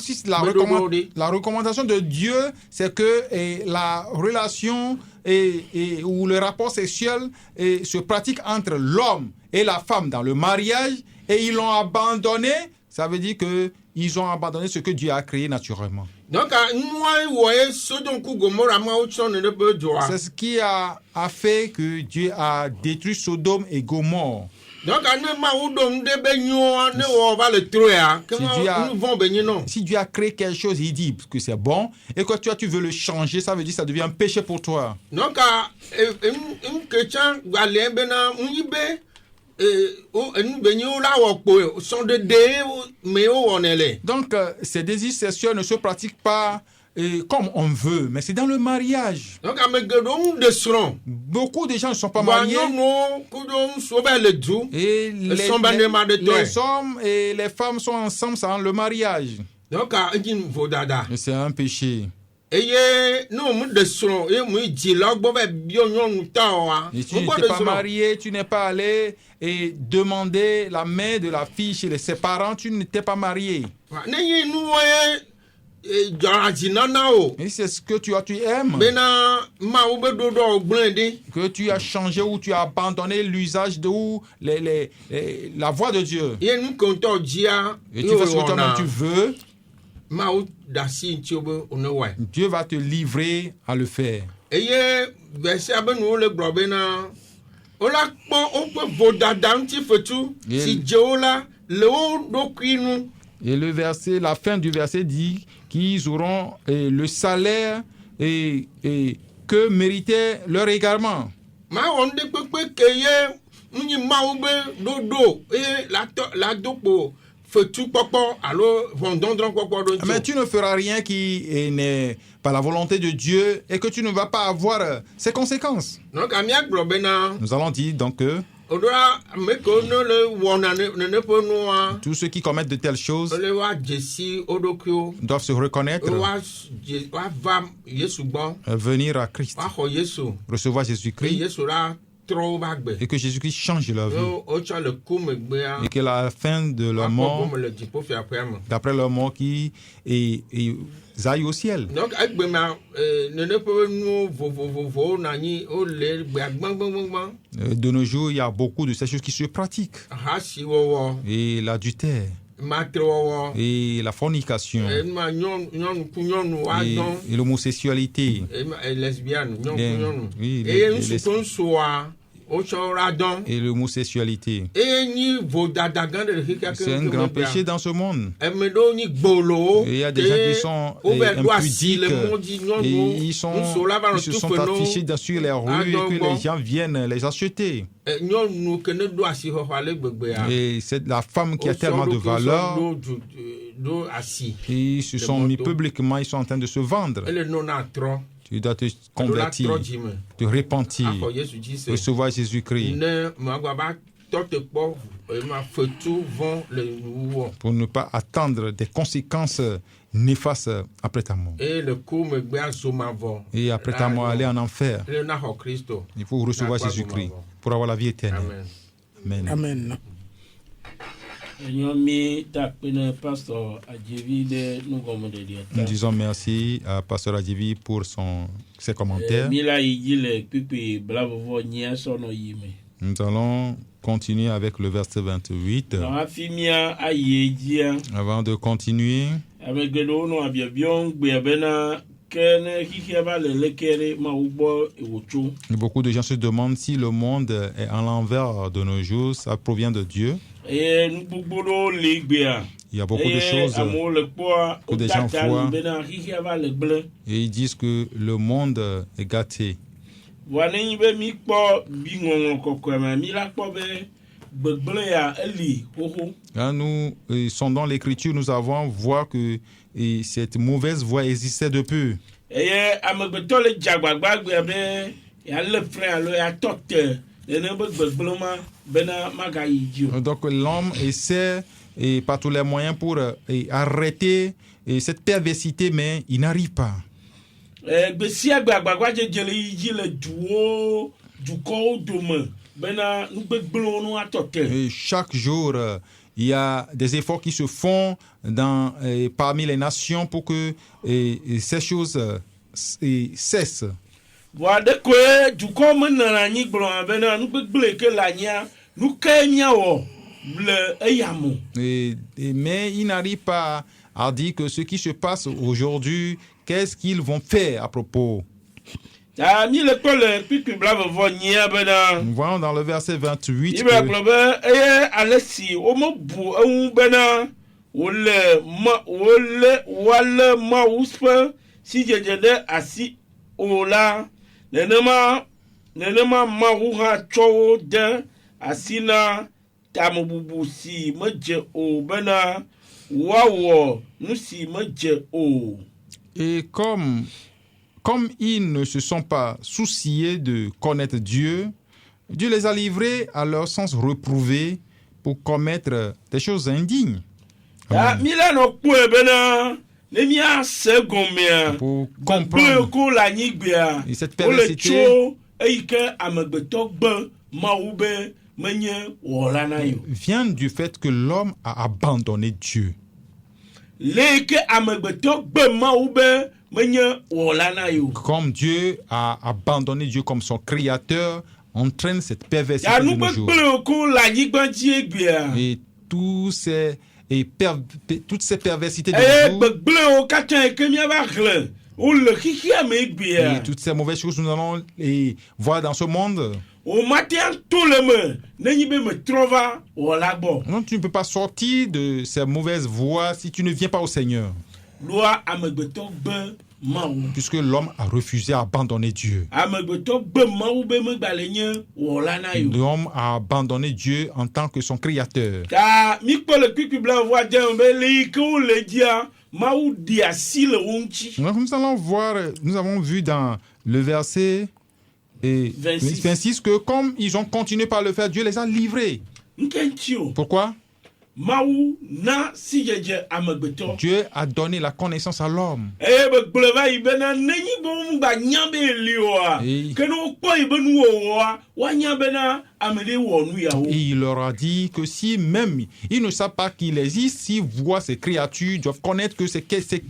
Speaker 3: si la recommandation de Dieu, c'est que la relation ou le rapport sexuel se pratique entre l'homme et la femme dans le mariage, et ils l'ont abandonné, ça veut dire que ils ont abandonné ce que Dieu a créé naturellement.
Speaker 5: Donc,
Speaker 3: c'est ce qui a fait que Dieu a détruit Sodome et Gomorrhe.
Speaker 5: Donc,
Speaker 3: si Dieu a créé quelque chose, il dit que c'est bon, et que tu veux le changer, ça veut dire que ça devient un péché pour toi.
Speaker 5: Donc,
Speaker 3: donc ces désirs sexuels ne se pratiquent pas comme on veut, mais c'est dans le mariage.
Speaker 5: Donc, ame geɖewo de srɔ̃.
Speaker 3: Beaucoup de gens ne sont pas
Speaker 5: Wa
Speaker 3: mariés.
Speaker 5: nyɔnuwo ku ɖe ŋutsuwo va le du.
Speaker 3: Et
Speaker 5: Esɔ̃ ba ne ma ɖe tɔe.
Speaker 3: les hommes et les femmes sont ensemble dans le mariage.
Speaker 5: Donc, edzi vodada.
Speaker 3: Et c'est un péché.
Speaker 5: Eye ne mu de srɔ̃ eye mu yi dzi la gbɔ va biɔ nyɔnu ta oa.
Speaker 3: Et tu n'es pas marié, tu n'es pas allé et demander la main de la fille chez ses parents, tu n'étais pas marié.
Speaker 5: Ne yi nuwo ye dzɔra dzi nana o.
Speaker 3: Et c'est ce que tu aimes.
Speaker 5: Bena Mawu be ɖoɖo gblẽ ɖi.
Speaker 3: Que tu as changé ou tu as abandonné l'usage de ou la voix de Dieu.
Speaker 5: Ye nu ke ŋutɔ dzia.
Speaker 3: Et tu fais ce que toi-même tu veux.
Speaker 5: Mawu da si ŋuti be wòne wɔe.
Speaker 3: Dieu va te livrer à le faire.
Speaker 5: Eye verset abe nu wole gblɔ bena wola kpɔ woƒe vodada ŋuti fetu si dze wo la le wo ɖokui nu.
Speaker 3: Et la fin du verset dit qu'ils auront le salaire et que méritait leur égarement.
Speaker 5: Ma wɔ nu ɖe kpekpe ke ye nu nyi Mawu be ɖoɖo eye la do kpo fetu kpɔkpɔ alo vɔndɔndrɔn kpɔkpɔ ɖo ŋuti.
Speaker 3: Mais tu ne feras rien qui n'est pas la volonté de Dieu et que tu ne vas pas avoir ses conséquences.
Speaker 5: Donc amia gblɔ bena.
Speaker 3: Nous allons dire donc que
Speaker 5: oɖoa ame kewo ne le wɔna nene ƒe nua.
Speaker 3: tous ceux qui commettent de telles choses
Speaker 5: le wa dze si wo ɖokuiwo.
Speaker 3: doivent se reconnaître.
Speaker 5: wa va Yesu gbɔ.
Speaker 3: venir à Christ.
Speaker 5: wa xɔ Yesu.
Speaker 3: recevoir Jésus-Christ.
Speaker 5: Yesu la trɔ wobe agbe.
Speaker 3: Et que Jésus-Christ change leur vie.
Speaker 5: wotsɔ le ku megbea.
Speaker 3: Et que la fin de leur mort,
Speaker 5: le dziƒofiaƒea me.
Speaker 3: d'après leur mort, qui aillent au ciel.
Speaker 5: Donc egbe ma nene ƒe nu vovovowo na anyi wo le gbea gbãgbãgbãgbã.
Speaker 3: De nos jours, il y a beaucoup de ces choses qui se pratiquent.
Speaker 5: Ahasi wɔwɔ.
Speaker 3: Et l'adultère.
Speaker 5: Matre wɔwɔ.
Speaker 3: Et la fornication.
Speaker 5: Nyɔnu ku nyɔnu wa dɔn.
Speaker 3: Et l'homosexualité.
Speaker 5: Lesbienne, nyɔnu ku nyɔnu.
Speaker 3: Oui,
Speaker 5: eye ŋutsu to ŋutsua wotsɔ la dɔn.
Speaker 3: Et l'homosexualité.
Speaker 5: Eye nyi vodada gã ɖe le xexea ke.
Speaker 3: C'est un grand péché dans ce monde.
Speaker 5: Ame ɖewo nyi gbolowo.
Speaker 3: Et il y a des gens qui sont impudiques. Et ils se sont affichés sur les rues et que les gens viennent les acheter.
Speaker 5: Nyɔnu ke ne ɖo asi xɔxɔ ale gbegbea.
Speaker 3: Et c'est la femme qui a tellement de valeur.
Speaker 5: ɖo asi.
Speaker 3: Ils se sont mis publiquement, ils sont en train de se vendre.
Speaker 5: Ele nona trɔ.
Speaker 3: Tu dois te convertir, te repentir, recevoir Jésus-Christ. Pour ne pas attendre des conséquences néfastes après ta mort. Et après ta mort, aller en enfer. Il faut recevoir Jésus-Christ pour avoir la vie éternelle. Amen.
Speaker 2: Amen.
Speaker 3: Nous disons merci à Pasteur Adjevi pour ses commentaires. Nous allons continuer avec le verset 28. Avant de continuer, beaucoup de gens se demandent si le monde est à l'envers de nos jours. Ça provient de Dieu. Il y a beaucoup de choses que des gens voient et ils disent que le monde est gâté. Quand nous sondons l'écriture, nous avons vu que cette mauvaise voie existait depuis. Donc l'homme essaie par tous les moyens pour arrêter cette perversité, mais il n'arrive pas. Et chaque jour, il y a des efforts qui se font parmi les nations pour que ces choses cessent. Mais il n'arrive pas à dire que ce qui se passe aujourd'hui, qu'est-ce qu'ils vont faire à propos. Nous voyons dans le verset 28
Speaker 6: nenema mawu ha tsɔwo de asi na tamebubu si medze o bena woawɔ nu si medze o.
Speaker 3: Et comme ils ne se sont pas souciés de connaître Dieu, Dieu les a livrés à leur sens reprouvé pour commettre des choses indignes.
Speaker 6: Ah, Milano Puebena, Nemia Segomia,
Speaker 3: Pour comprendre.
Speaker 6: Ko la Nigbia,
Speaker 3: Et cette perversité
Speaker 6: Eike Amagbetogbe, Maoube, Menye, Wolanayo.
Speaker 3: vient du fait que l'homme a abandonné Dieu.
Speaker 6: Leke Amagbetogbe, Maoube, Menye, Wolanayo.
Speaker 3: Comme Dieu a abandonné Dieu comme son créateur, entraîne cette perversité
Speaker 6: Ya
Speaker 3: de
Speaker 6: nous
Speaker 3: nos jours.
Speaker 6: ko la Nigba Diegbia.
Speaker 3: Et toutes ces perversités de
Speaker 6: Eh,
Speaker 3: nos jours,
Speaker 6: Begle, Katan, Kemia Bakle, ou le Kiki
Speaker 3: et
Speaker 6: Amegbia.
Speaker 3: toutes ces mauvaises choses que nous allons voir dans ce monde,
Speaker 6: Au matin, tout le monde, Nenyibe me trova, Wolagbo.
Speaker 3: non, tu ne peux pas sortir de ces mauvaises voies si tu ne viens pas au Seigneur.
Speaker 6: Loi Amagbetogbe, Maou.
Speaker 3: Puisque l'homme a refusé à abandonner Dieu.
Speaker 6: Amagbetogbe, Maou, Beme Balenye, Wolanayo.
Speaker 3: L'homme a abandonné Dieu en tant que son créateur.
Speaker 6: Car, Mikpo le Kiki Blanc voit Djembe, Leiko le dia, Maou dia si le Wunchi.
Speaker 3: Donc, nous avons vu dans le verset 26 que comme ils ont continué par le faire, Dieu les a livrés.
Speaker 6: Nkentio,
Speaker 3: Pourquoi?
Speaker 6: Maou na si jeje Amagbeto.
Speaker 3: Dieu a donné la connaissance à l'homme.
Speaker 6: Eh, Begleva Ibena, Nenyibo Mba Nyambe Liwa.
Speaker 3: Et-
Speaker 6: Que nous pas Ibenu Owa, Wanyabena, Amede Wonu Yao.
Speaker 3: Et il leur a dit que si même ils ne savent pas qu'il existe, s'ils voient ces créatures, ils doivent connaître qu'il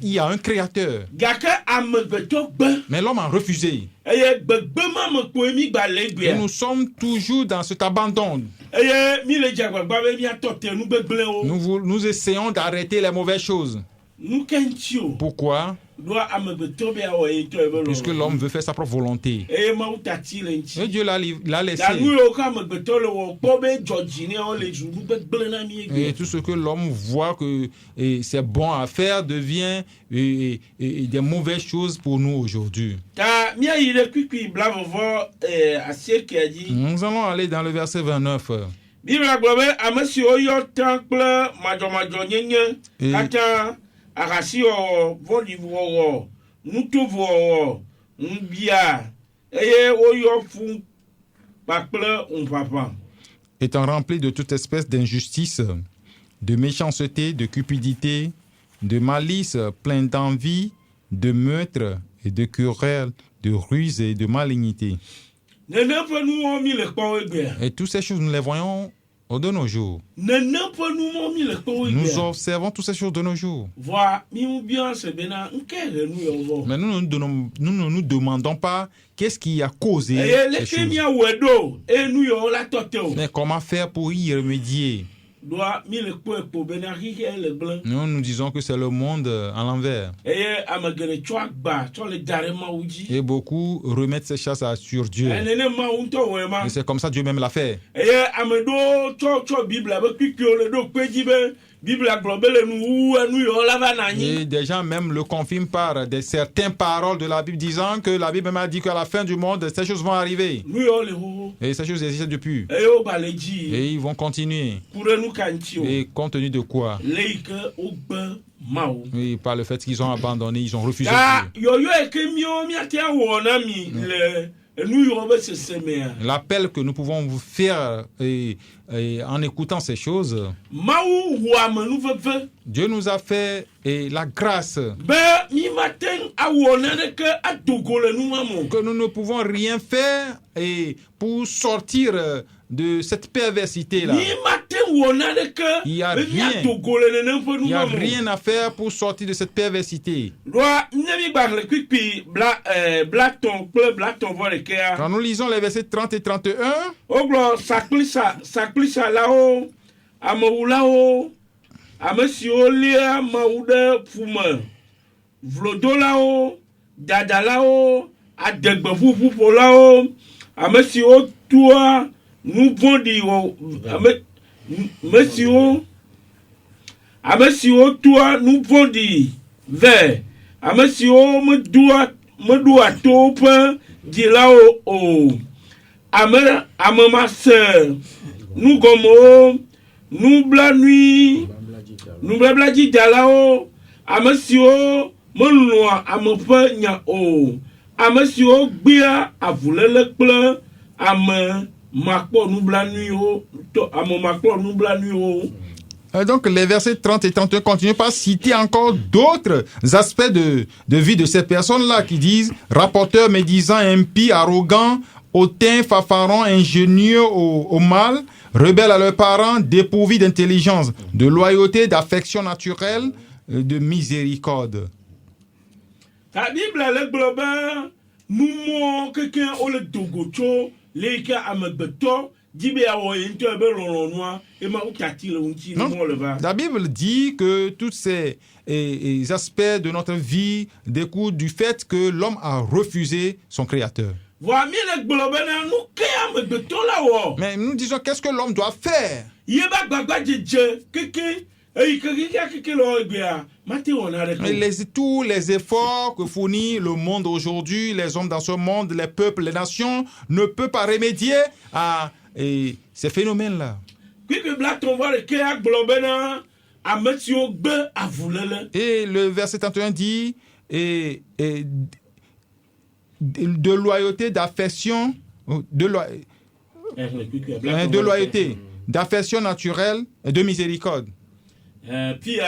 Speaker 3: y a un créateur.
Speaker 6: Gaka Amagbetogbe.
Speaker 3: Mais l'homme a refusé.
Speaker 6: Eye gbegbema me kpo mi gba le
Speaker 3: Et
Speaker 6: gbea.
Speaker 3: nous sommes toujours dans cet abandon.
Speaker 6: Eye mi le jagbagba be mi atote nu gbegble o.
Speaker 3: Nous essayons d'arrêter les mauvaises choses.
Speaker 6: Nu kenti o.
Speaker 3: Pourquoi?
Speaker 6: Do amegbeto be awo e to e be lo.
Speaker 3: Puisque l'homme veut faire sa propre volonté.
Speaker 6: Eye ma utati le
Speaker 3: Et
Speaker 6: nti.
Speaker 3: Dieu l'a laissé.
Speaker 6: Da nu yo ka amegbeto le wo kpo be Georgie ne o le ju nu gbegble na mi
Speaker 3: Et
Speaker 6: egbe.
Speaker 3: tout ce que l'homme voit que c'est bon à faire devient des mauvaises choses pour nous aujourd'hui.
Speaker 6: Ta mi ayi le kwikwi bla vovo asie ke di.
Speaker 3: Nous allons aller dans le verset 29.
Speaker 6: Bibla gbo be amesi o yo tan kple majo nyenye.
Speaker 3: Et-
Speaker 6: Kata arasi o voli wo nuto wo nbia. Eye o yo fun pakple un papa.
Speaker 3: Étant rempli de toute espèce d'injustice, de méchanceté, de cupidité, de malice, plein d'envie, de meurtre et de querelle, de ruse et de malignité.
Speaker 6: Nene pe nu mo mi le kpo egbe.
Speaker 3: Et toutes ces choses, nous les voyons de nos jours.
Speaker 6: Nene pe nu mo mi le kpo
Speaker 3: Nous
Speaker 6: egbe.
Speaker 3: observons toutes ces choses de nos jours.
Speaker 6: Voi mi mu bien se bena nke re nu yo vo.
Speaker 3: Mais nous ne nous demandons pas qu'est-ce qui a causé
Speaker 6: Eye le
Speaker 3: ces
Speaker 6: ke mi
Speaker 3: choses.
Speaker 6: awedo e nu yo la tote o.
Speaker 3: Mais comment faire pour y remédier?
Speaker 6: Doa mi le kpo bena rike le blanc.
Speaker 3: Nous disons que c'est le monde à l'envers.
Speaker 6: Eye amagere tso agba tso le dare ma uji.
Speaker 3: Et beaucoup remettent ces choses sur Dieu.
Speaker 6: Nene ma unto we ma.
Speaker 3: Et c'est comme ça Dieu même l'a fait.
Speaker 6: Eye amedo tso Bible be kwikio le do peji be Bible aglobe le nu yo la va na nyi.
Speaker 3: Et des gens même le confirment par certaines paroles de la Bible disant que la Bible même a dit qu'à la fin du monde, ces choses vont arriver.
Speaker 6: Nu yo le ho.
Speaker 3: Et ces choses existent depuis.
Speaker 6: Eye o ba le ji.
Speaker 3: Et ils vont continuer.
Speaker 6: Pour nu kanti o.
Speaker 3: Et compte tenu de quoi?
Speaker 6: Leike o gbe ma o.
Speaker 3: Oui, par le fait qu'ils ont abandonné, ils ont refusé
Speaker 6: Ya
Speaker 3: Dieu.
Speaker 6: yo eke mi o mi ate wo na mi le nu yo be se semea.
Speaker 3: L'appel que nous pouvons vous faire en écoutant ces choses,
Speaker 6: Mawu wo amenu veve.
Speaker 3: Dieu nous a fait la grâce
Speaker 6: Be mi maten awo na de ke adogo le nu mamo.
Speaker 3: que nous ne pouvons rien faire pour sortir de cette perversité-là.
Speaker 6: Mi maten wo na de ke
Speaker 3: Il y a
Speaker 6: be mi
Speaker 3: rien.
Speaker 6: adogo le ne pe
Speaker 3: Il
Speaker 6: nu
Speaker 3: n'y a
Speaker 6: mamo.
Speaker 3: rien à faire pour sortir de cette perversité.
Speaker 6: Loi mi ba le kwikwi blaton vo le ke a.
Speaker 3: Quand nous lisons les versets 30 et 31,
Speaker 6: Oglo saklisa la o amawula o amesi o lia mawude fume vlodo la o dada la o adegbe fufupo la o amesi o tua nubondi o amesi o tua nubondi ve amesi o medua tope di la o ame ma se nu gomo nu bla nui nu bla djidala o ame siwo Monua ameƒe nya o. Ame siwo gbea avulele kple ame makpɔ nublanuiwo ame makpɔ nublanuiwo.
Speaker 3: Donc les versets 30 et 31 continuent par citer encore d'autres aspects de vie de ces personnes-là qui disent rapporteurs, médisants, impies, arrogants, hautains, fanfarons, ingénieux au mal, rebelles à leurs parents, dépourvus d'intelligence, de loyauté, d'affection naturelle, de miséricorde.
Speaker 6: Ta Bible le globe nous quelqu'un au le dogocho les cas amegbeto dibe awo into ebe lolonwa et ma ukati le unti le va.
Speaker 3: La Bible dit que tous ces aspects de notre vie découlent du fait que l'homme a refusé son créateur. Mais nous disons qu'est-ce que l'homme doit faire? Tous les efforts que fournit le monde aujourd'hui, les hommes dans ce monde, les peuples, les nations, ne peuvent pas remédier à ces phénomènes-là. Et le verset 31 dit de loyauté, d'affection, de loyauté, d'affection naturelle et de miséricorde.
Speaker 6: Okay.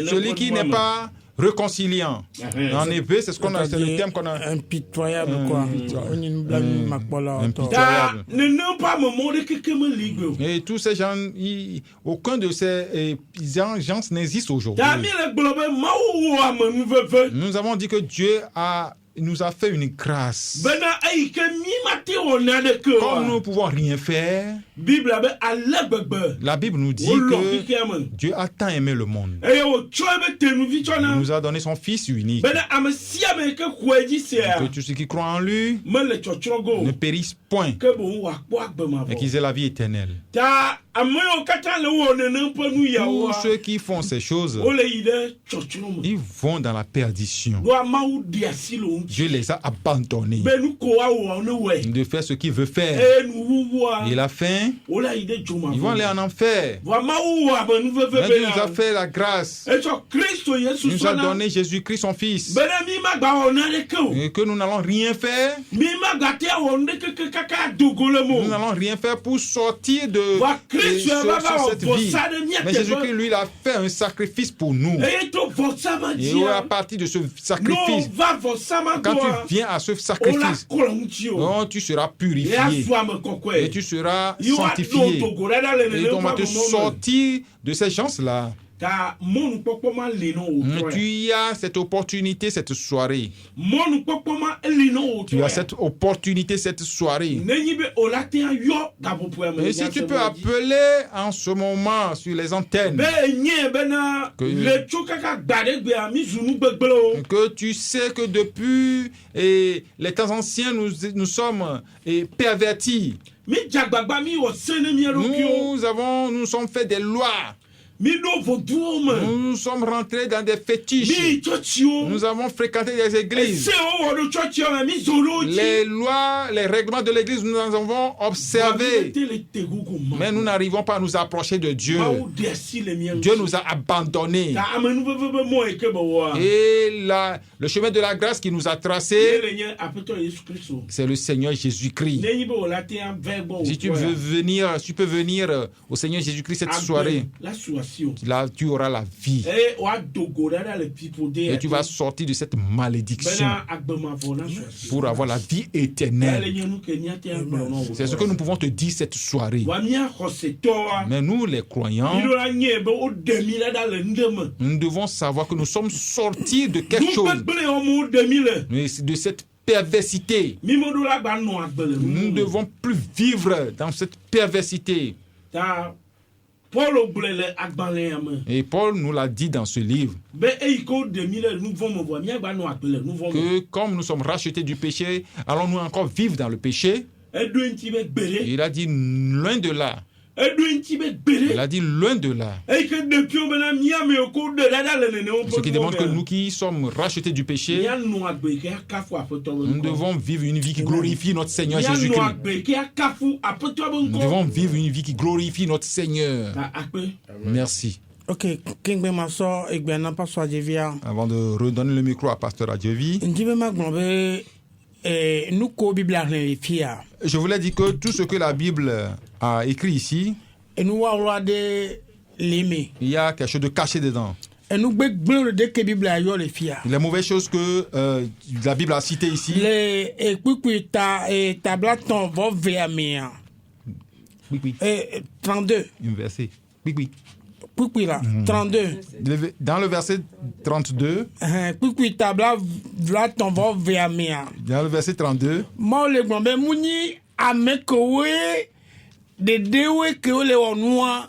Speaker 3: Celui qui n'est pas réconciliant. En hébreu, c'est ce qu'on a, c'est le terme qu'on a.
Speaker 2: Impitoyable, quoi.
Speaker 3: Impitoyable. Et tous ces gens, aucun de ces gens n'existe aujourd'hui. Nous avons dit que Dieu nous a fait une grâce. Comme nous ne pouvons rien faire, la Bible nous dit que Dieu a tant aimé le monde. Il nous a donné son Fils unique. Que tous ceux qui croient en lui ne périssent point, mais qu'ils aient la vie éternelle. Tous ceux qui font ces choses, ils vont dans la perdition. Dieu les a abandonnés de faire ce qu'il veut faire. Et la fin, ils vont aller en enfer. Mais Dieu nous a fait la grâce. Il nous a donné Jésus-Christ son Fils. Et que nous n'allons rien faire. Nous n'allons rien faire pour sortir de cette vie. Mais Jésus-Christ, lui, il a fait un sacrifice pour nous. Et à partir de ce sacrifice, quand tu viens à ce sacrifice, tu seras purifié et tu seras sanctifié. Et on va te sortir de ces gens-là. Tu as cette opportunité cette soirée. Tu as cette opportunité cette soirée. Et si tu peux appeler en ce moment sur les antennes que tu sais que depuis les temps anciens nous sommes pervertis. Nous sommes fait des lois. Nous sommes rentrés dans des fétiches. Nous avons fréquenté des églises. Les lois, les règlements de l'église, nous les avons observés. Mais nous n'arrivons pas à nous approcher de Dieu. Dieu nous a abandonnés. Et le chemin de la grâce qui nous a tracé, c'est le Seigneur Jésus-Christ. Si tu veux venir, tu peux venir au Seigneur Jésus-Christ cette soirée. Là, tu auras la vie. Et tu vas sortir de cette malédiction pour avoir la vie éternelle. C'est ce que nous pouvons te dire cette soirée. Mais nous, les croyants, nous devons savoir que nous sommes sortis de quelque chose, de cette perversité. Nous ne devons plus vivre dans cette perversité. Et Paul nous l'a dit dans ce livre que comme nous sommes rachetés du péché, allons-nous encore vivre dans le péché? Il a dit loin de là. Il a dit loin de là. Ce qui demande que nous qui sommes rachetés du péché, nous devons vivre une vie qui glorifie notre Seigneur Jésus-Christ. Nous devons vivre une vie qui glorifie notre Seigneur. Merci.
Speaker 2: Ok, King Maso, ik ben een pas Adjevia.
Speaker 3: Avant de redonner le micro à Pasteur Adjevi,
Speaker 2: Ndibe Maglombe, nous ko Bible les fia.
Speaker 3: je voulais dire que tout ce que la Bible a écrit ici,
Speaker 2: Et nous avons des limi.
Speaker 3: il y a quelque chose de caché dedans.
Speaker 2: Et nous begbler de que Bible a yo les fia.
Speaker 3: Les mauvaises choses que la Bible a citées ici,
Speaker 2: Les équipita et tablaton vont vers mia.
Speaker 3: oui, oui,
Speaker 2: 32.
Speaker 3: un verset. Oui, oui.
Speaker 2: Puis là, 32.
Speaker 3: Dans le verset 32,
Speaker 2: Puis tablaton vont vers mia.
Speaker 3: dans le verset 32,
Speaker 2: Moi le glombe muni amekowe de dewe ke ole onua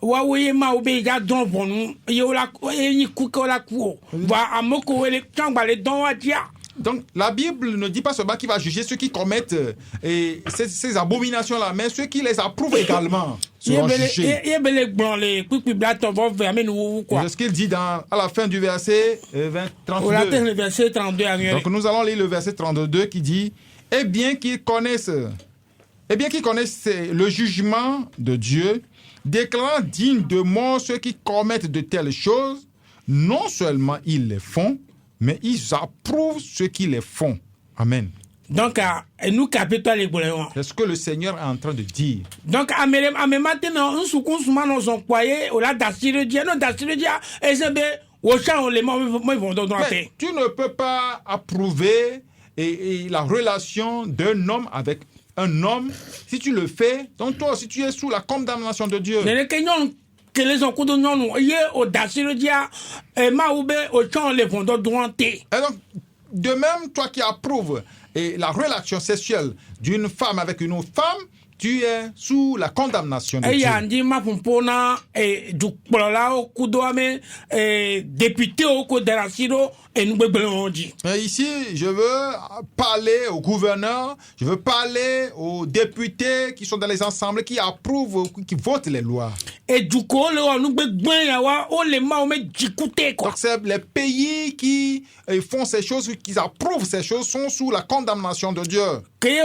Speaker 2: wa we ma obe ga don bonu ye ola ni ku ko la ku va amekowe le tangba le don wa dia.
Speaker 3: donc la Bible ne dit pas seulement qu'il va juger ceux qui commettent ces abominations-là, mais ceux qui les approuvent également seront jugés.
Speaker 2: Ye bele gbon le puis blaton vont vers me nous quoi.
Speaker 3: C'est ce qu'il dit à la fin du verset 32.
Speaker 2: Au latin le verset 32 à
Speaker 3: Donc nous allons lire le verset 32 qui dit « Eh bien qu'ils connaissent le jugement de Dieu, déclarant dignes de mort ceux qui commettent de telles choses, non seulement ils les font, mais ils approuvent ceux qui les font. » Amen.
Speaker 2: Donc nous capitons les boléons.
Speaker 3: C'est ce que le Seigneur est en train de dire.
Speaker 2: Donc à maintenant un soukous manon son foyer au la d'assurer Dieu non d'assurer Dieu et c'est bien au champ les moi vont donner.
Speaker 3: Mais tu ne peux pas approuver la relation d'un homme avec un homme. Si tu le fais, donc toi aussi tu es sous la condamnation de Dieu.
Speaker 2: Que les gens qui ont au d'assurer Dieu et ma oube au champ les vont donner.
Speaker 3: Et donc de même toi qui approuves la relation sexuelle d'une femme avec une autre femme, tu es sous la condamnation de Dieu.
Speaker 2: Et ma pompona et du polola au kudoame député au kodérasiro et nous bebelon dit.
Speaker 3: Ici, je veux parler au gouverneur, je veux parler aux députés qui sont dans les assemblées, qui approuvent, qui votent les lois.
Speaker 2: Et du coup, nous bebelon yawa o le ma o me jikute quoi.
Speaker 3: Donc c'est les pays qui font ces choses, qui approuvent ces choses, sont sous la condamnation de Dieu. Et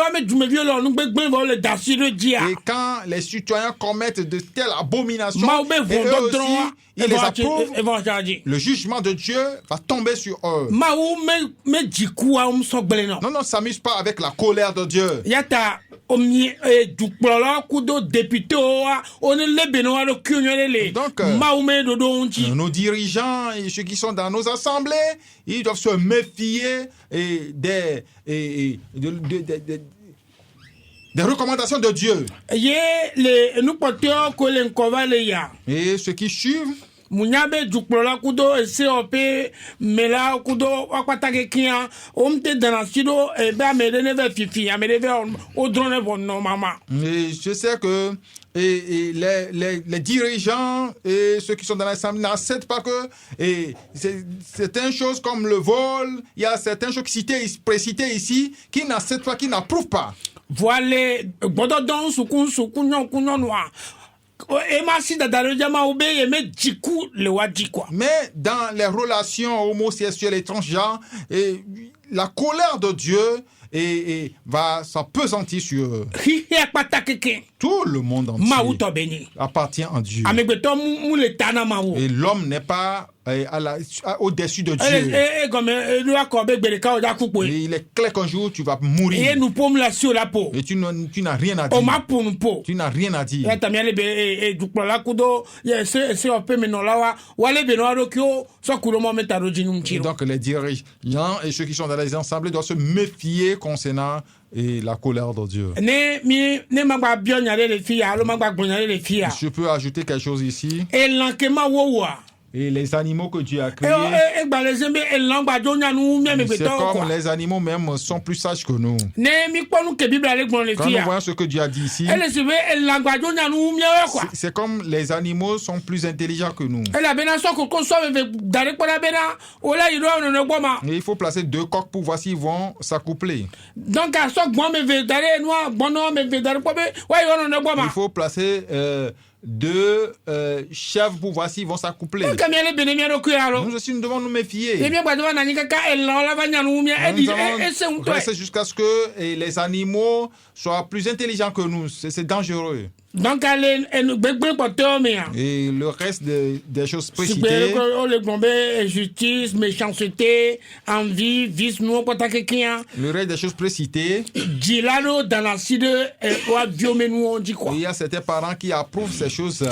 Speaker 3: quand les citoyens commettent de telles abominations, et eux aussi, ils les approuvent, le jugement de Dieu va tomber sur eux. Non, ne s'amuse pas avec la colère de Dieu. Donc, nos dirigeants et ceux qui sont dans nos assemblées, ils doivent se méfier des recommandations de Dieu. Et ceux qui suivent,
Speaker 2: Munyabe dukplola kudo COP mela kudo wakwatake kia omte danasido ba medene ve fifi amede o drone bonno mama.
Speaker 3: Et je sais que les dirigeants et ceux qui sont dans l'assemblée n'acceptent pas que certaines choses comme le vol, il y a certaines choses précitées ici qui n'acceptent pas, qui n'approuvent pas.
Speaker 2: Voilà bododon sukun noa.
Speaker 3: Mais dans les relations homosexuelles et transgenres, la colère de Dieu va s'appesantir sur eux. Tout le monde entier appartient à Dieu. Et l'homme n'est pas au-dessus de Dieu. Et il est clair qu'un jour tu vas mourir. Et tu n'as rien à dire. Tu n'as rien à dire. Donc les dirigeants et ceux qui sont dans les assemblées doivent se méfier concernant la colère de Dieu. Je peux ajouter quelque chose ici. Et les animaux que Dieu a créés,
Speaker 2: Et balezembe et lamba jonya nu mi me
Speaker 3: c'est
Speaker 2: beto
Speaker 3: comme
Speaker 2: quoi.
Speaker 3: les animaux même sont plus sages que nous.
Speaker 2: Ne mi ponu ke Bible ale gbon le
Speaker 3: Quand nous
Speaker 2: tia.
Speaker 3: voyons ce que Dieu a dit ici,
Speaker 2: Elle se ve et lamba jonya nu mi quoi.
Speaker 3: c'est comme les animaux sont plus intelligents que nous.
Speaker 2: Elle a bena so ko so me dare ko la bena ola yiro no gboma.
Speaker 3: Et il faut placer 2 coqs pour voir s'ils vont s'accoupler.
Speaker 2: Donc à so gbon me ve dare noa bono me ve dare ko be wa yiro no gboma.
Speaker 3: Il faut placer 2 chèvres pour voir s'ils vont s'accoupler.
Speaker 2: Comme elle bene mi ro ku yaro.
Speaker 3: Nous aussi, nous devons nous méfier.
Speaker 2: Et bien ba na ni ka elle la va nya nu mi e di e se un to.
Speaker 3: Rester jusqu'à ce que les animaux soient plus intelligents que nous. C'est dangereux.
Speaker 2: Donc elle gbegbe poto mi ya.
Speaker 3: Et le reste des choses précitées,
Speaker 2: Super ko le gbon be justice, méchanceté, envie, vice nous pota quelqu'un.
Speaker 3: le reste des choses précitées,
Speaker 2: Gilano dans l'acide ou biomé nous on dit quoi.
Speaker 3: il y a certains parents qui approuvent ces choses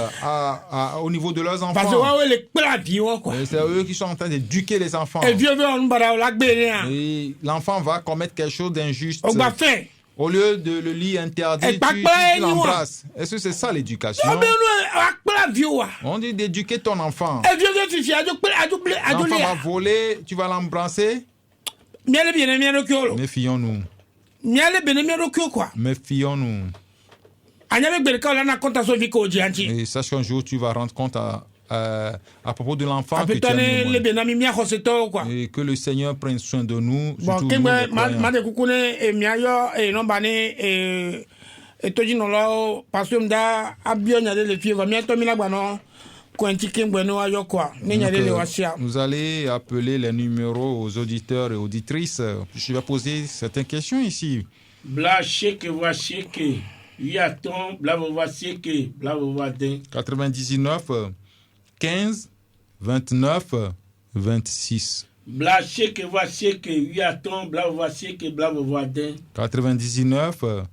Speaker 3: au niveau de leurs
Speaker 2: Parce que
Speaker 3: enfants.
Speaker 2: ouais les plats bio quoi.
Speaker 3: Et c'est eux qui sont en train d'éduquer les enfants.
Speaker 2: Et vieux on bara la gbere.
Speaker 3: Et l'enfant va commettre quelque chose d'injuste.
Speaker 2: On va faire.
Speaker 3: Au lieu de le lit interdit,
Speaker 2: Et pas
Speaker 3: tu
Speaker 2: pareil,
Speaker 3: l'embrasses. Est-ce que c'est ça l'éducation?
Speaker 2: Non mais nous la plats bio.
Speaker 3: On dit d'éduquer ton enfant.
Speaker 2: Et vieux tu fais à
Speaker 3: L'enfant va voler, tu vas l'embrasser.
Speaker 2: Miele bien le kyolo.
Speaker 3: Méfions-nous.
Speaker 2: Miele bien le kyo quoi.
Speaker 3: Méfions-nous.
Speaker 2: Anya me gbere ka la na konta so viko dianti.
Speaker 3: Et sache qu'un jour, tu vas rendre compte à propos de l'enfant que tu
Speaker 2: Apetone
Speaker 3: aimes
Speaker 2: le
Speaker 3: le
Speaker 2: bien mi mia hoseto quoi.
Speaker 3: moins. Et que le Seigneur prenne soin de nous.
Speaker 2: Bon
Speaker 3: Surtout
Speaker 2: que
Speaker 3: nous, les
Speaker 2: ma
Speaker 3: croyants.
Speaker 2: de kukune e miayo e no bane e toji no lo parce que mda abio nya de le fie va mi to mi la gba no kwenti kengbe no ayo kwa ni nya de le wasia.
Speaker 3: Vous allez appeler les numéros aux auditeurs et auditrices. Je vais poser certaines questions ici.
Speaker 6: Bla sheke va sheke. Yaton, bla va sheke, bla va den.
Speaker 3: 99 15 29 26.
Speaker 6: Bla sheke va sheke. Yaton, bla va sheke, bla va den.
Speaker 3: 99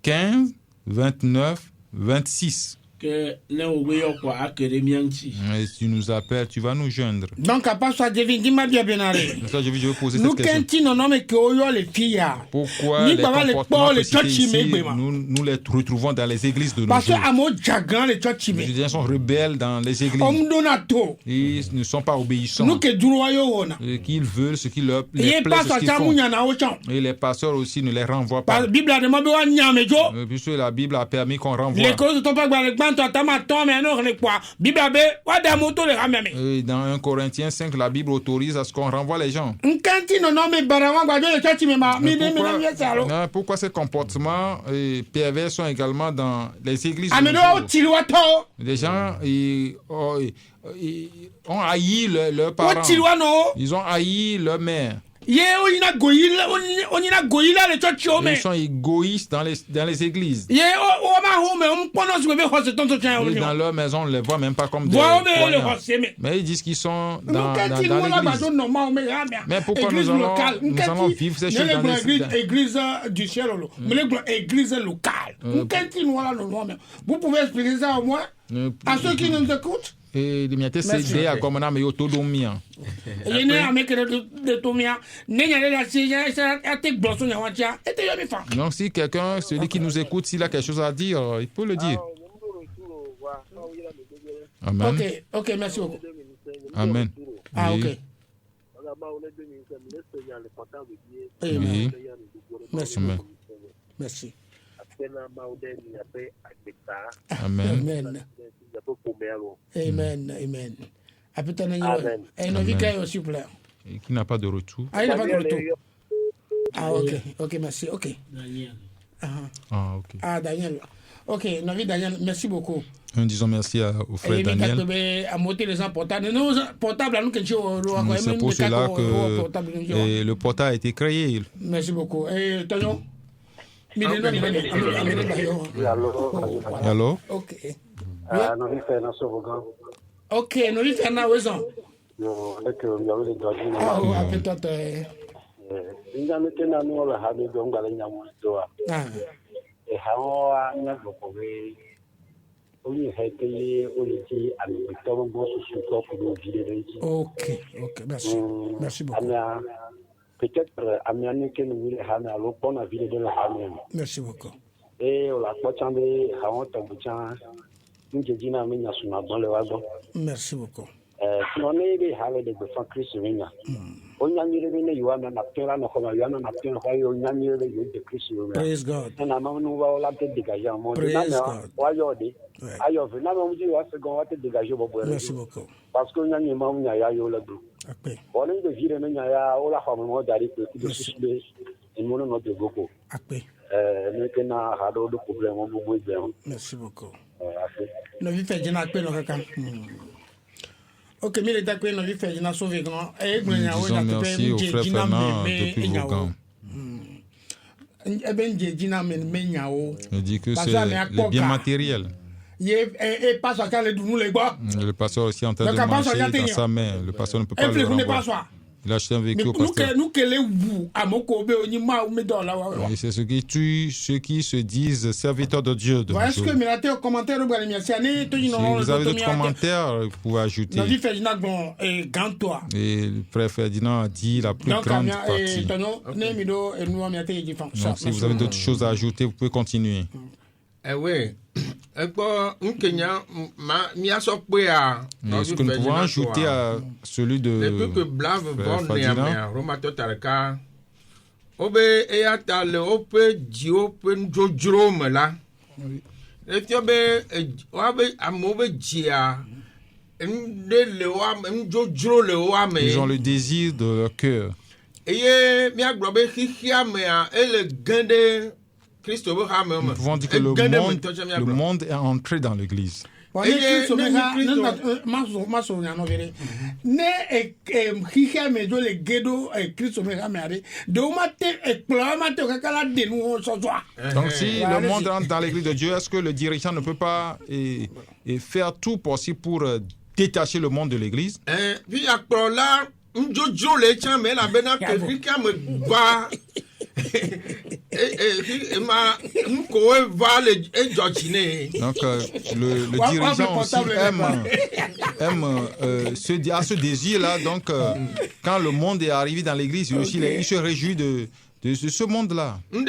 Speaker 3: 15 29 26.
Speaker 6: Que l'un au meilleur quoi à que les miens si.
Speaker 3: Et si tu nous appelles, tu vas nous joindre.
Speaker 2: Donc à part ça devine dis ma bien benare.
Speaker 3: Ça, je vais poser
Speaker 2: Nous
Speaker 3: cette question.
Speaker 2: kenti no no me ke oyo le fia.
Speaker 3: Pourquoi
Speaker 2: Ni
Speaker 3: les
Speaker 2: baba le
Speaker 3: comportements
Speaker 2: po le
Speaker 3: précités
Speaker 2: church
Speaker 3: ici,
Speaker 2: me gbema.
Speaker 3: nous les retrouvons dans les églises de nos
Speaker 2: Parce que
Speaker 3: jours.
Speaker 2: amo jagan le church me.
Speaker 3: Les gens sont rebelles dans les églises.
Speaker 2: Omdonato.
Speaker 3: Ils ne sont pas obéissants.
Speaker 2: Nous que duro ayo wona.
Speaker 3: Et qu'ils veulent, ce qui leur les
Speaker 2: Et
Speaker 3: plaît,
Speaker 2: pas
Speaker 3: ce
Speaker 2: ça
Speaker 3: qu'ils
Speaker 2: ta
Speaker 3: font.
Speaker 2: munya na ochan.
Speaker 3: Et les pasteurs aussi ne les renvoient pas.
Speaker 2: Parce Bible de mabe wa nyame jo.
Speaker 3: Puisque la Bible a permis qu'on renvoie.
Speaker 2: Les causes sont pas le gbanto tama ton mais non le quoi. Bible be wa da moto le rameme.
Speaker 3: Et dans 1 Corinthiens 5, la Bible autorise à ce qu'on renvoie les gens.
Speaker 2: Nkanti no no me barawa gba le church me ma mi de mi na mi salo.
Speaker 3: Pourquoi ces comportements pervers sont également dans les églises de nos
Speaker 2: Amedo
Speaker 3: jours?
Speaker 2: o tilwato.
Speaker 3: Les gens ils ont haï leurs
Speaker 2: O
Speaker 3: parents.
Speaker 2: tilwano.
Speaker 3: Ils ont haï leur mère.
Speaker 2: Ye onina goyila le church o me.
Speaker 3: Ils sont égoïstes dans les églises.
Speaker 2: Ye o ma ho me on pono su be ho se tonto chan
Speaker 3: Et dans leur maison, on ne les voit même pas comme des
Speaker 2: Voix me le
Speaker 3: croyants.
Speaker 2: hose me.
Speaker 3: Mais ils disent qu'ils sont dans
Speaker 2: Nkanti no la
Speaker 3: l'église.
Speaker 2: bazo no ma o me ya me.
Speaker 3: Mais pourquoi nous allons vivre ces choses dans les
Speaker 2: église du ciel mais l'église locale. Nkanti no la no me. Vous pouvez expliquer ça au moins à ceux qui nous écoutent?
Speaker 3: Et les miates c'est des à comme on a mais autonomie.
Speaker 2: Et ne avec de tomia ne nya la si ça a te blosso nya wacha et te yo mi fa.
Speaker 3: Donc si quelqu'un, celui qui nous écoute, s'il a quelque chose à dire, il peut le dire. Amen.
Speaker 2: OK, merci beaucoup.
Speaker 3: Amen.
Speaker 2: Ah
Speaker 3: Oui.
Speaker 2: OK.
Speaker 3: Oui.
Speaker 2: Merci
Speaker 3: Amen.
Speaker 2: beaucoup. Merci.
Speaker 3: Amen.
Speaker 2: Amen. Amen. Amen. Apita na nyo. Eh no vika yo s'il vous plaît.
Speaker 3: Et qui n'a pas de retour.
Speaker 2: Ah, il n'a pas de retour. Ah OK. OK, merci. OK.
Speaker 6: Daniel.
Speaker 3: Ah, ok.
Speaker 2: Ah Daniel. OK, Novi Daniel, merci beaucoup.
Speaker 3: Nous disons merci au frère
Speaker 2: Et
Speaker 3: Daniel.
Speaker 2: à monter les gens portables. Nous portables nous que
Speaker 3: C'est pour cela que le portail a été créé.
Speaker 2: Merci beaucoup. Et Tonyo.
Speaker 3: Allô?
Speaker 2: OK. OK, nous lui faisons la raison. Ah, peut-être. OK, merci. Merci beaucoup.
Speaker 7: Peut-être amiani que nous voulons hame à l'opon à ville de la hame.
Speaker 2: Merci beaucoup.
Speaker 7: Et on la pochande haon tambuchan. Nous je dis na minya suna dans le wagon.
Speaker 2: Merci beaucoup.
Speaker 7: sinon ne be hale de be fan Christ wenya o nyamire be ne yuana na pera na koma yuana na pera fa yo nyamire be de Christ wenya.
Speaker 2: Praise God.
Speaker 7: Na manu wa la te dégager mo
Speaker 2: Praise
Speaker 7: na
Speaker 2: God.
Speaker 7: wa yo de ayo fe na mo ji wa se gon wa te dégager bo bo.
Speaker 2: Merci beaucoup.
Speaker 7: Parce que nyamire ma nya ya yo la do
Speaker 2: Akpe.
Speaker 7: on est de vivre nya ya o la fa mo dari ko de susbe en mo no de beaucoup
Speaker 2: Akpe.
Speaker 7: maintenant ha do problème mo mo bien.
Speaker 2: Merci beaucoup.
Speaker 7: Après
Speaker 2: No vi fe jina akpe no kaka. Ok, mi le ta kwe no vi fe jina sauver grand. E gbe nya we
Speaker 3: Disons
Speaker 2: na te
Speaker 3: merci au frère Fernand depuis Vaughan.
Speaker 2: E ben je jina men me nya o.
Speaker 3: Il dit que
Speaker 2: Parce
Speaker 3: c'est
Speaker 2: que mais à
Speaker 3: le
Speaker 2: quoi,
Speaker 3: bien
Speaker 2: gars?
Speaker 3: matériel.
Speaker 2: Ye e passe à le nous les gars.
Speaker 3: Le pasteur aussi est en train
Speaker 2: Donc,
Speaker 3: de
Speaker 2: à part ça,
Speaker 3: manger
Speaker 2: regardez,
Speaker 3: dans sa main. Le pasteur ne peut pas
Speaker 2: E
Speaker 3: le
Speaker 2: fle vous ne pas
Speaker 3: renvoyer.
Speaker 2: soi.
Speaker 3: Il a acheté un
Speaker 2: Mais
Speaker 3: véhicule au pasteur.
Speaker 2: nous que les wu amoko be oni ma ou me do la wa.
Speaker 3: Et c'est ce qui tue ceux qui se disent serviteurs de Dieu. De
Speaker 2: Est-ce que
Speaker 3: jour.
Speaker 2: me la te commentaire ou bien si année to
Speaker 3: Si
Speaker 2: non
Speaker 3: vous avez d'autres commentaires, vous pouvez ajouter.
Speaker 2: No vi fe jina bon e grand toi.
Speaker 3: Et le frère Ferdinand a dit la plus
Speaker 2: Donc
Speaker 3: grande
Speaker 2: amia
Speaker 3: partie.
Speaker 2: e tono ne mi do e nous amia te di fan.
Speaker 3: Donc, si vous avez d'autres choses à ajouter, vous pouvez continuer.
Speaker 5: Oui. Nkenya, mia sokpe a.
Speaker 3: Mais ce que nous pouvons ajouter à celui
Speaker 5: Depuis que
Speaker 3: de
Speaker 5: Blave
Speaker 3: frère
Speaker 5: Borne ya
Speaker 3: Ferdinand,
Speaker 5: Romato Taraka, obe eyata le ope ji ope njojro me la. Eti obe obe amobe ji a nde le wa njojro le wa me.
Speaker 3: ils ont le désir de leur cœur.
Speaker 5: Eye mia globe xixia me a ele gende Christo be ha me.
Speaker 3: Nous pouvons dire que le monde est entré dans l'église.
Speaker 2: Wani Kristo me ha maso nya no vere. Ne hiha me do le gedo Kristo me ha me are. De o mate mate o kakala de nu so so.
Speaker 3: Donc si
Speaker 2: Voilà,
Speaker 3: le monde
Speaker 2: allez-y.
Speaker 3: rentre dans l'église de Dieu, est-ce que le dirigeant ne peut pas faire tout possible pour détacher le monde de l'église?
Speaker 5: Puis akpro la njojro le cha me la bena ke xixia me gba.
Speaker 3: Donc le dirigeant aussi a ce désir-là. Donc quand le monde est arrivé dans l'église, il se réjouit de ce monde-là. Il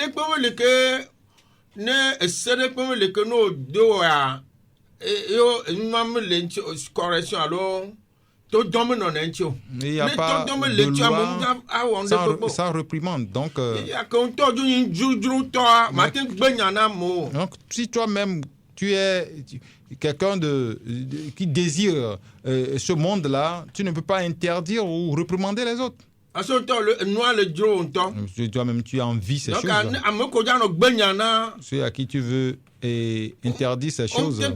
Speaker 3: n'y a pas de loi sans reprimande. Donc si toi-même tu es quelqu'un qui désire ce monde-là, tu ne peux pas interdire ou réprimander les autres. Toi-même tu as envie ces choses. Ceux à qui tu veux interdire ces choses, il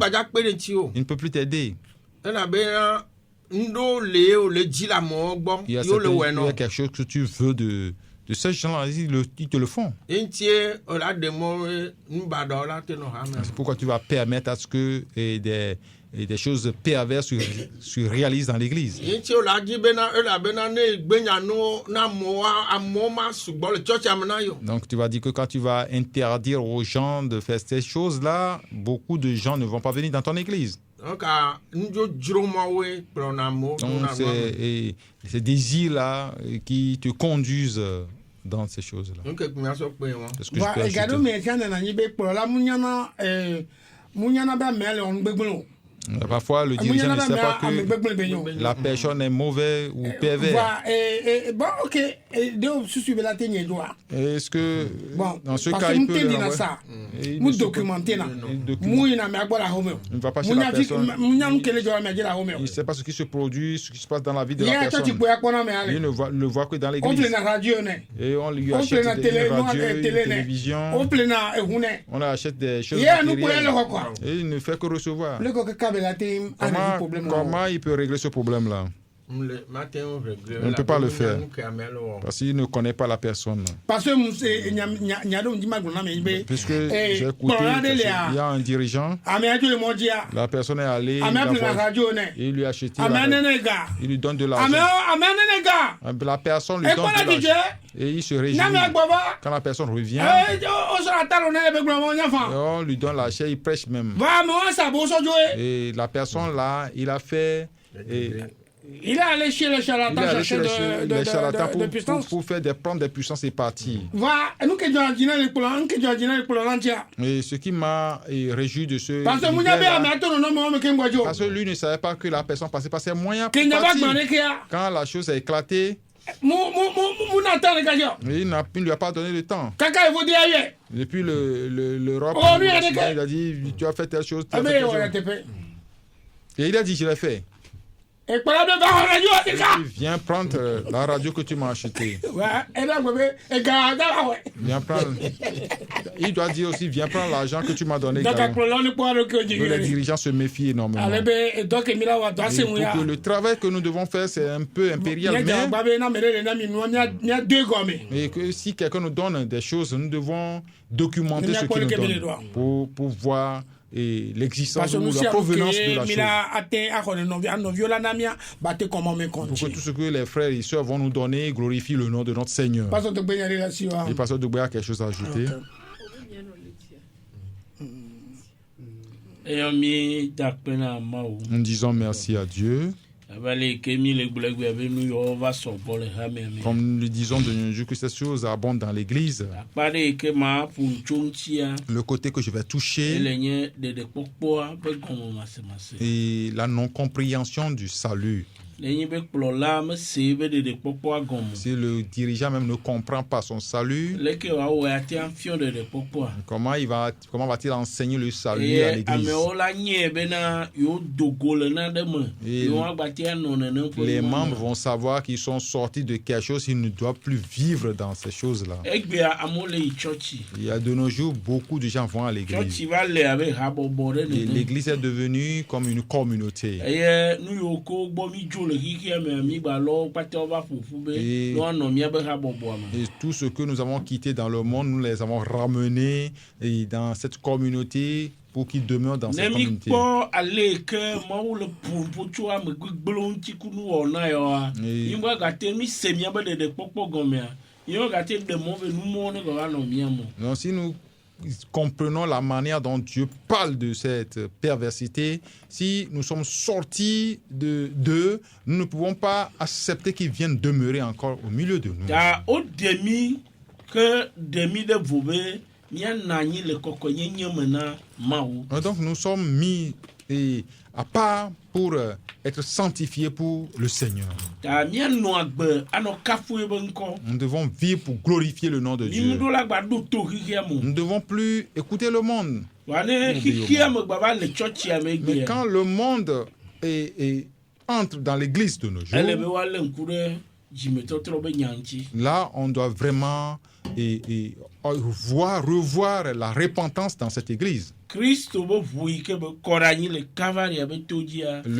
Speaker 3: ne peut plus t'aider. Il y a quelque chose que tu veux de ces gens-là, ils te le font. C'est pourquoi tu vas permettre à ce que des choses perverses se réalisent dans l'église. Donc tu vas dire que quand tu vas interdire aux gens de faire ces choses-là, beaucoup de gens ne vont pas venir dans ton église. Donc c'est ces désirs-là qui te conduisent dans ces choses-là. C'est ce que je peux ajouter. Parfois, le dirigeant ne sait pas que la personne est mauvaise ou pervers.
Speaker 2: Bon, ok.
Speaker 3: Est-ce que dans ce cas, il peut il ne va pas chez la personne. Il ne sait pas ce qui se produit, ce qui se passe dans la vie de la personne. Il ne le voit que dans l'église. Et on lui achète des radios, une télévision. On achète des choses matérielles. Et il ne fait que recevoir. Comment il peut régler ce problème-là? On ne peut pas le faire parce qu'il ne connaît pas la personne. Puisque j'ai écouté, il y a un dirigeant, la personne est allée, il lui a acheté, il lui donne de l'argent. La personne lui donne de l'argent et il se réjouit. Quand la personne revient, on lui donne l'argent, il prêche même. Et la personne là, il a fait
Speaker 2: Il est allé chez les
Speaker 3: Il est
Speaker 2: charlatans
Speaker 3: allé chez
Speaker 2: chercher
Speaker 3: les charlatans
Speaker 2: de puissance.
Speaker 3: pour prendre des puissances et partir.
Speaker 2: Nous que Dieu dit le plan, que Dieu dit le plan entier.
Speaker 3: Et ce qui m'a réjoui de ce
Speaker 2: Parce que
Speaker 3: parce que lui ne savait pas que la personne passait par ses moyens pour
Speaker 2: qu'il n'y a pas
Speaker 3: partir. Quand la chose a éclaté, il ne lui a pas donné le temps. Depuis l'Europe, il a dit tu as fait telle chose. Et il a dit je l'ai fait. Viens prendre la radio que tu m'as achetée. Viens prendre. Il doit dire aussi viens prendre l'argent que tu m'as donné. Que les dirigeants se méfient énormément. Et pour que le travail que nous devons faire, c'est un peu impérial. Mais que si quelqu'un nous donne des choses, nous devons documenter ce qu'il nous donne pour voir et l'existence ou la provenance de la chose. Pour que tout ce que les frères et sœurs vont nous donner glorifie le nom de notre Seigneur. Et Pasteur Dogbe a quelque chose à ajouter. Nous disons merci à Dieu. Comme nous le disons de nos jours que ces choses abondent dans l'église. Le côté que je vais toucher et la non-compréhension du salut. Si le dirigeant même ne comprend pas son salut, comment va-t-il enseigner le salut à l'église? Et les membres vont savoir qu'ils sont sortis de quelque chose, ils ne doivent plus vivre dans ces choses-là. Il y a de nos jours, beaucoup de gens vont à l'église. Et l'église est devenue comme une communauté. Et tout ce que nous avons quitté dans le monde, nous les avons ramenés dans cette communauté pour qu'ils demeurent dans cette communauté. Donc, si nous comprenons la manière dont Dieu parle de cette perversité, si nous sommes sortis d'eux, nous ne pouvons pas accepter qu'ils viennent demeurer encore au milieu de nous. Donc nous sommes mis à part pour être sanctifiés pour le Seigneur. Nous devons vivre pour glorifier le nom de Dieu. Nous ne devons plus écouter le monde. Mais quand le monde entre dans l'église de nos jours, là on doit vraiment revoir la repentance dans cette église. Le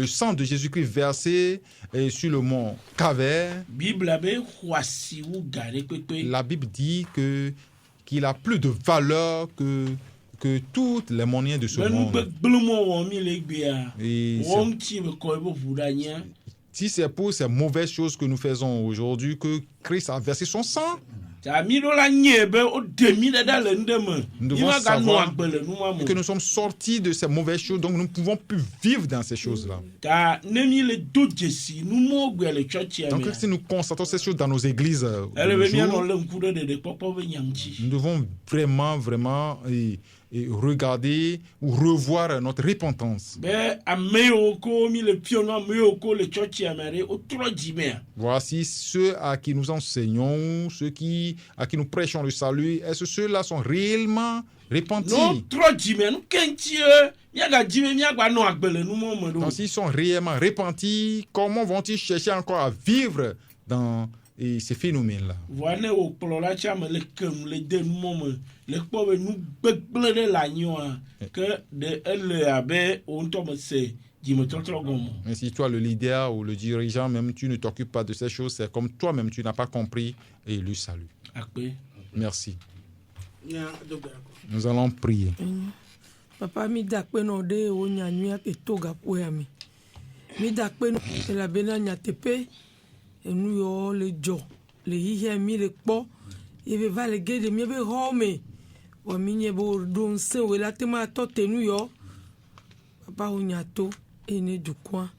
Speaker 3: sang de Jésus-Christ versé sur le mont Calvaire, la Bible dit qu'il a plus de valeur que toutes les monnaies de ce monde. Et si c'est pour ces mauvaises choses que nous faisons aujourd'hui que Christ a versé son sang, nous devons savoir que nous sommes sortis de ces mauvaises choses, donc nous ne pouvons plus vivre dans ces choses-là. Donc si nous constatons ces choses dans nos églises, nous devons vraiment regarder ou revoir notre repentance. Voici ceux à qui nous enseignons, à qui nous prêchons le salut. Est-ce que ceux-là sont réellement repentis? Donc s'ils sont réellement repentis, comment vont-ils chercher encore à vivre dans ces phénomènes-là? Mais si toi, le leader ou le dirigeant, même tu ne t'occupes pas de ces choses, c'est comme toi-même, tu n'as pas compris et le salut. Merci. Nous allons prier.
Speaker 4: Papa, mi dakpe no de o nyanyua ke toga poyami. Mi dakpe no la bena nyatepe enu yo le jo le hihe mi le kpo eve va le gede mi be home wa mi nye bo don se we la te ma to tenu yo papa o nyato ene du coin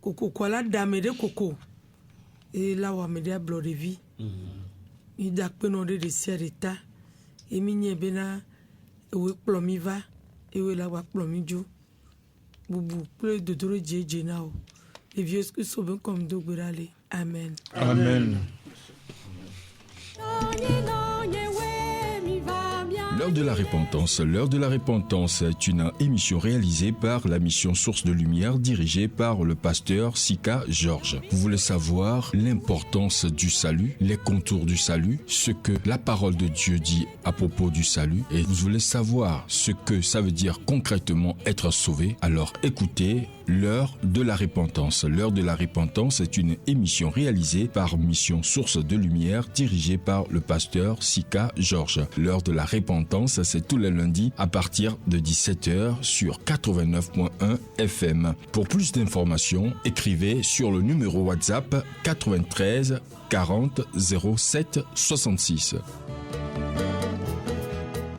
Speaker 4: Coco quoi la dame de coco. Et là on me dit à bloc de vie. Il dakpe non de sier d'état. Et mi bena où plomi va et où la wa plomi jo. Boubou plus de doro djenao. Les vieux que sauvent comme d'Ogurale. Amen.
Speaker 5: Amen.
Speaker 1: L'heure de la repentance. L'heure de la repentance est une émission réalisée par la mission Source de Lumière dirigée par le pasteur Sika Georges. Vous voulez savoir l'importance du salut, les contours du salut, ce que la parole de Dieu dit à propos du salut et vous voulez savoir ce que ça veut dire concrètement être sauvé, alors écoutez l'heure de la repentance. L'heure de la repentance est une émission réalisée par mission Source de Lumière dirigée par le pasteur Sika Georges. L'heure de la repentance, c'est tous les lundis à partir de 17h sur 89.1 FM. Pour plus d'informations, écrivez sur le numéro WhatsApp 93 40 07 66.